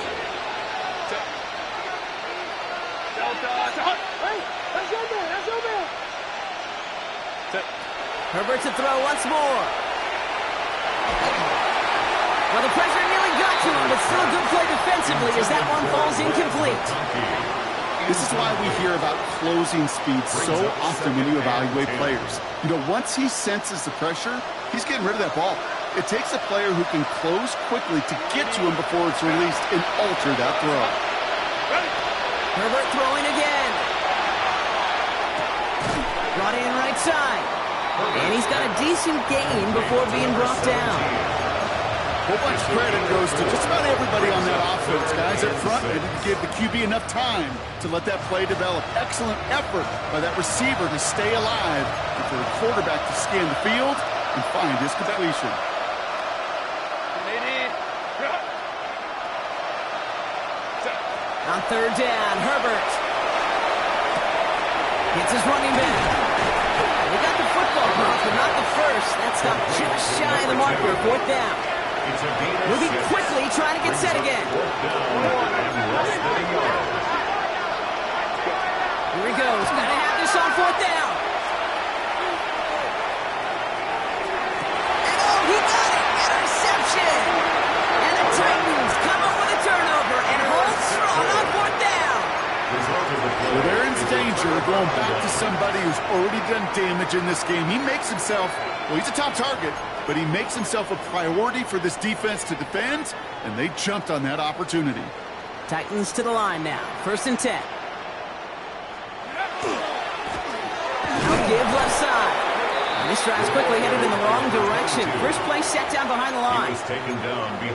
Herbert to throw once more. Well, the pressure nearly got to him, but still a good play defensively as that one falls incomplete. This is why we hear about closing speed so often when you evaluate players. You know, once he senses the pressure, he's getting rid of that ball. It takes a player who can close quickly to get to him before it's released and alter that throw. Herbert throwing again. Brought in right side. And he's got a decent gain before being brought down. A whole bunch of credit goes to just about everybody on that offense, guys. Up front, they didn't give the QB enough time to let that play develop. Excellent effort by that receiver to stay alive and for the quarterback to scan the field and find his completion. On third down, Herbert hits his running back. They got the football cross, but not the first. That stopped just shy of the marker. Fourth down. Moving quickly, trying to get set again. Here he goes. Got to have this on fourth down. And oh, he got it. Interception. And the Titans come up with a turnover and hold strong on fourth down. Well, they're in danger of going back to somebody who's already done damage in this game. He makes himself, well, he's a top target, but he makes himself a priority for this defense to defend, and they jumped on that opportunity. Titans to the line now. First and 10. Now give left side. And this drive's quickly headed in the wrong direction. First play set down behind the line.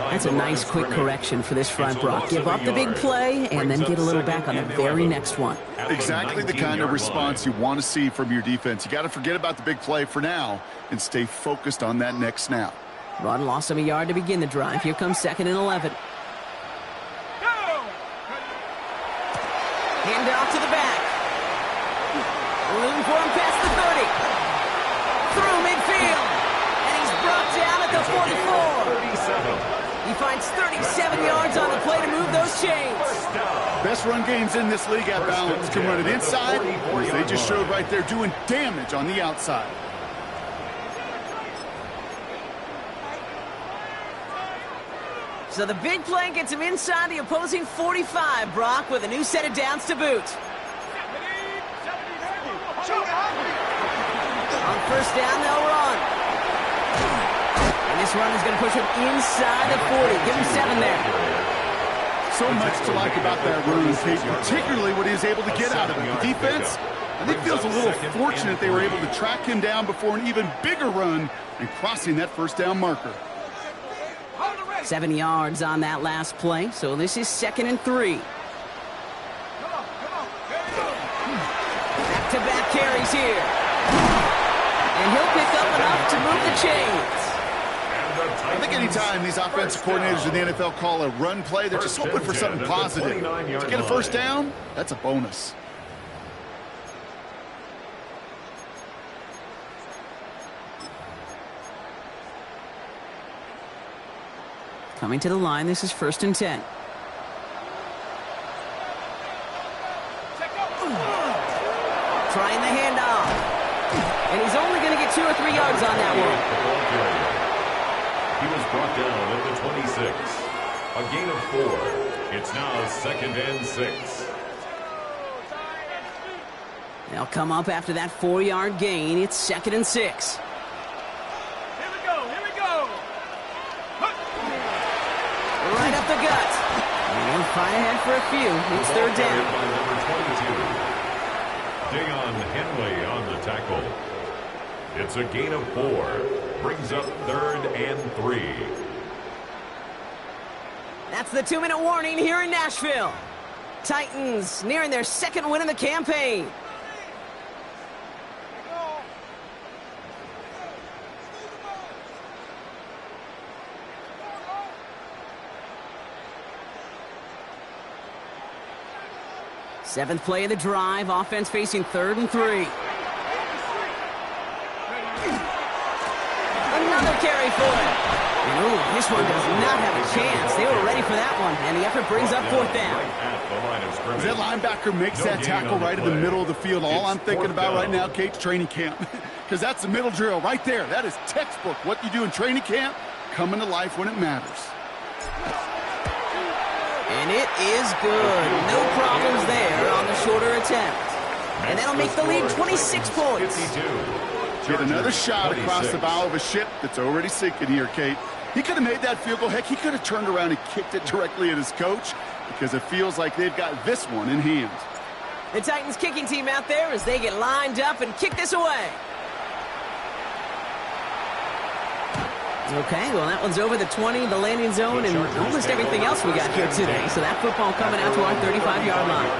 That's a nice quick correction for this front, Brock. Give up the big play and then get a little back on the very next one. Exactly the kind of response you want to see from your defense. You got to forget about the big play for now and stay focused on that next snap. Rod lost him a yard to begin the drive. Here comes second and 11. Hand off to the back. Room for him past the 30. Through midfield. And he's brought down at the 44. He finds 37 yards on the play to move those chains. Best run games in this league at balance. Can run it inside, or as they just showed right there, doing damage on the outside. So the big play gets him inside the opposing 45, Brock, with a new set of downs to boot. On first down, they'll run. And this run is going to push him inside the 40. Give him 7 there. So much to like about that run, Pete, particularly what he was able to get out of it. The defense, I think, feels a little fortunate they were able to track him down before an even bigger run and crossing that first down marker. 7 yards on that last play, so this is 2nd and 3. Back-to-back carries here. And he'll pick up enough to move the chains. I think anytime these offensive coordinators in the NFL call a run play, they're just hoping for something positive. To get a first down, that's a bonus. Coming to the line, this is 1st and 10. Trying the handoff. And he's only going to get 2 or 3 yards on that one. He was brought down at the 26. A gain of 4. It's now 2nd and 6. They'll come up after that 4-yard gain. It's 2nd and 6. Here we go. Right up the gut. And fight ahead for a few. It's 3rd down. By number 22. Dion Henley on the tackle. It's a gain of 4. Brings up 3rd and 3. That's the 2-minute warning here in Nashville. Titans nearing their 2nd win of the campaign. Seventh play of the drive. Offense facing 3rd and 3. carry for it. And ooh, this one does not have a chance. They were ready for that one, and the effort brings up fourth down. As that linebacker makes that tackle right in the middle of the field, all I'm thinking about right now, Kate's training camp. Because that's the middle drill right there. That is textbook. What you do in training camp, coming to life when it matters. And it is good. No problems there on the shorter attempt. And that'll make the lead 26 points. Get another shot across the bow of a ship that's already sinking here, Kate. He could have made that field goal. Heck, he could have turned around and kicked it directly at his coach because it feels like they've got this one in hand. The Titans kicking team out there as they get lined up and kick this away. Okay, well, that one's over the 20, the landing zone, and almost everything else we got here today. So that football coming out to our 35-yard line.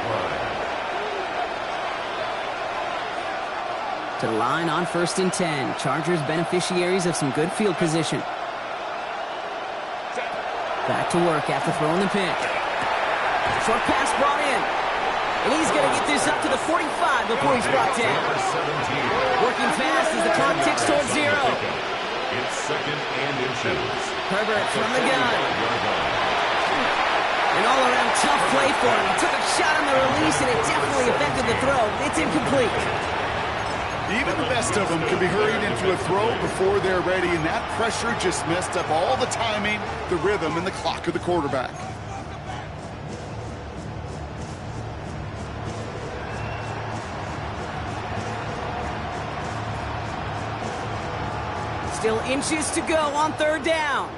To the line on 1st and 10. Chargers beneficiaries of some good field position. Back to work after throwing the pick. Short pass brought in. And he's going to get this up to the 45 before he's brought down. Working fast as the clock ticks towards 0. It's 2nd and inches. Herbert from the gun. An all-around tough play for him. He took a shot on the release, and it definitely affected the throw. It's incomplete. Even the best of them can be hurried into a throw before they're ready, and that pressure just messed up all the timing, the rhythm, and the clock of the quarterback. Still inches to go on 3rd down.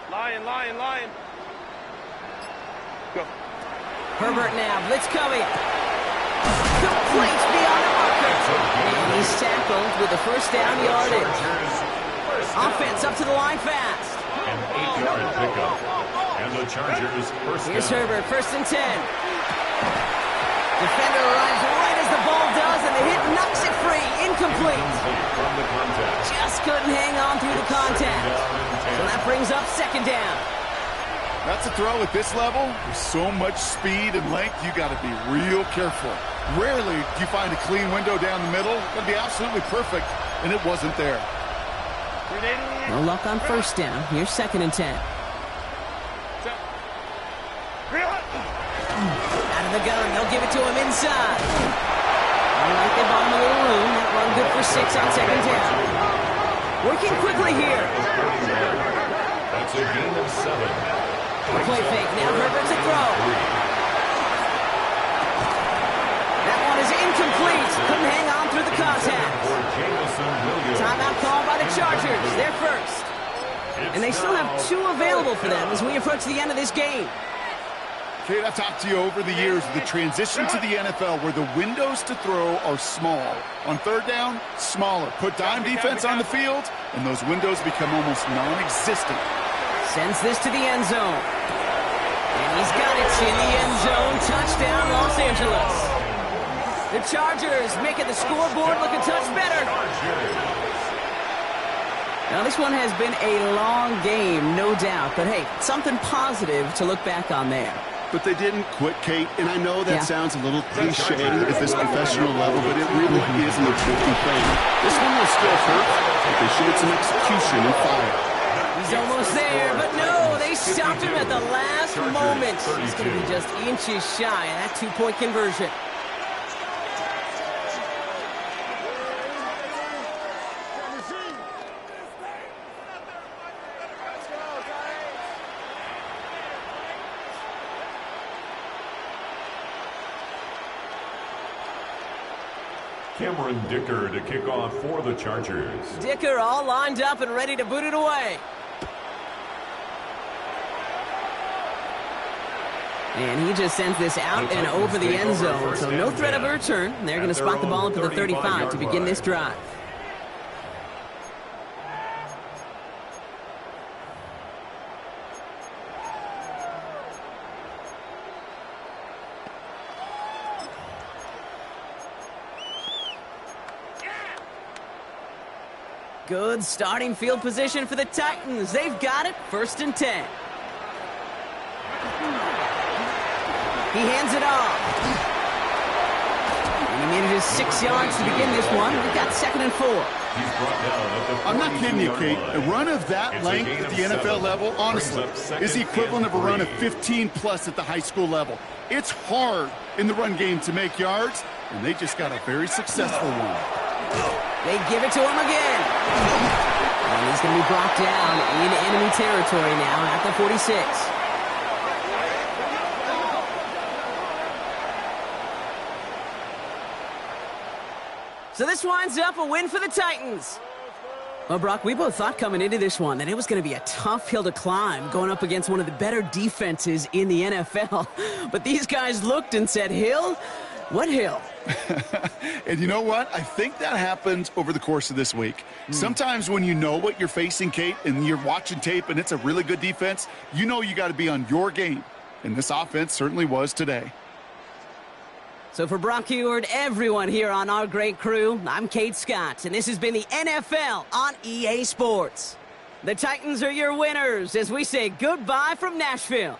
Lion. Go. Herbert now, blitz coming. Complete beyond the marker. And he's tackled with the 1st down yardage. Offense up to the line fast. An 8-yard pickup. And the Chargers first down. Here's Herbert, 1st and 10. Defender arrives right as the ball does, and the hit knocks it free. Incomplete. From the contact. Just couldn't hang on through the contact. So that brings up 2nd down. That's a throw at this level. With so much speed and length, you got to be real careful. Rarely do you find a clean window down the middle. It'd be absolutely perfect, and it wasn't there. No luck on 1st down. Here's 2nd and 10. Out of the gun. They'll give it to him inside. All right, they bought him a little room. That run good for 6 on 2nd down. Working quickly here. That's a gain of 7. Play fake. Now Herbert's a throw. That one is incomplete. Couldn't hang on through the contact. Timeout called by the Chargers. They're first. And they still have 2 available for them as we approach the end of this game. Kate, I've talked to you over the years of the transition to the NFL where the windows to throw are small. On 3rd down, smaller. Put dime defense on the field, and those windows become almost non-existent. Sends this to the end zone. And he's got it in the end zone. Touchdown, Los Angeles. The Chargers making the scoreboard look a touch better. Now, this one has been a long game, no doubt. But, hey, something positive to look back on there. But they didn't quit, Kate, and I know that sounds a little cliche at this professional level, but it really is an important thing. This one will still hurt, but they showed some execution and fire. He's almost there, but no, they stopped him at the last moment. He's going to be just inches shy of that 2-point conversion. Cameron Dicker to kick off for the Chargers. Dicker all lined up and ready to boot it away. And he just sends this out and over the end zone, so no threat of a return. They're going to spot the ball up to the 35 to begin this drive. Good starting field position for the Titans. They've got it, 1st and 10. He hands it off. And made it just 6 yards to begin this one. We've got 2nd and 4. He's brought down at the I'm not kidding you, 42-yard Kate. A line. run of that It's a length gain at of the NFL 7. level, honestly, Brings up is the 2nd equivalent of a and run of 3. 15-plus at the high school level. It's hard in the run game to make yards, and they just got a very successful one. They give it to him again. And he's going to be brought down in enemy territory now at the 46. So this winds up a win for the Titans. Well, Brock, we both thought coming into this one that it was going to be a tough hill to climb going up against one of the better defenses in the NFL. But these guys looked and said, Hill? What hill? And you know what? I think that happens over the course of this week. Sometimes when you know what you're facing, Kate, and you're watching tape and it's a really good defense, you know you got to be on your game. And this offense certainly was today. So for Brock Heward, everyone here on our great crew, I'm Kate Scott, and this has been the NFL on EA Sports. The Titans are your winners as we say goodbye from Nashville.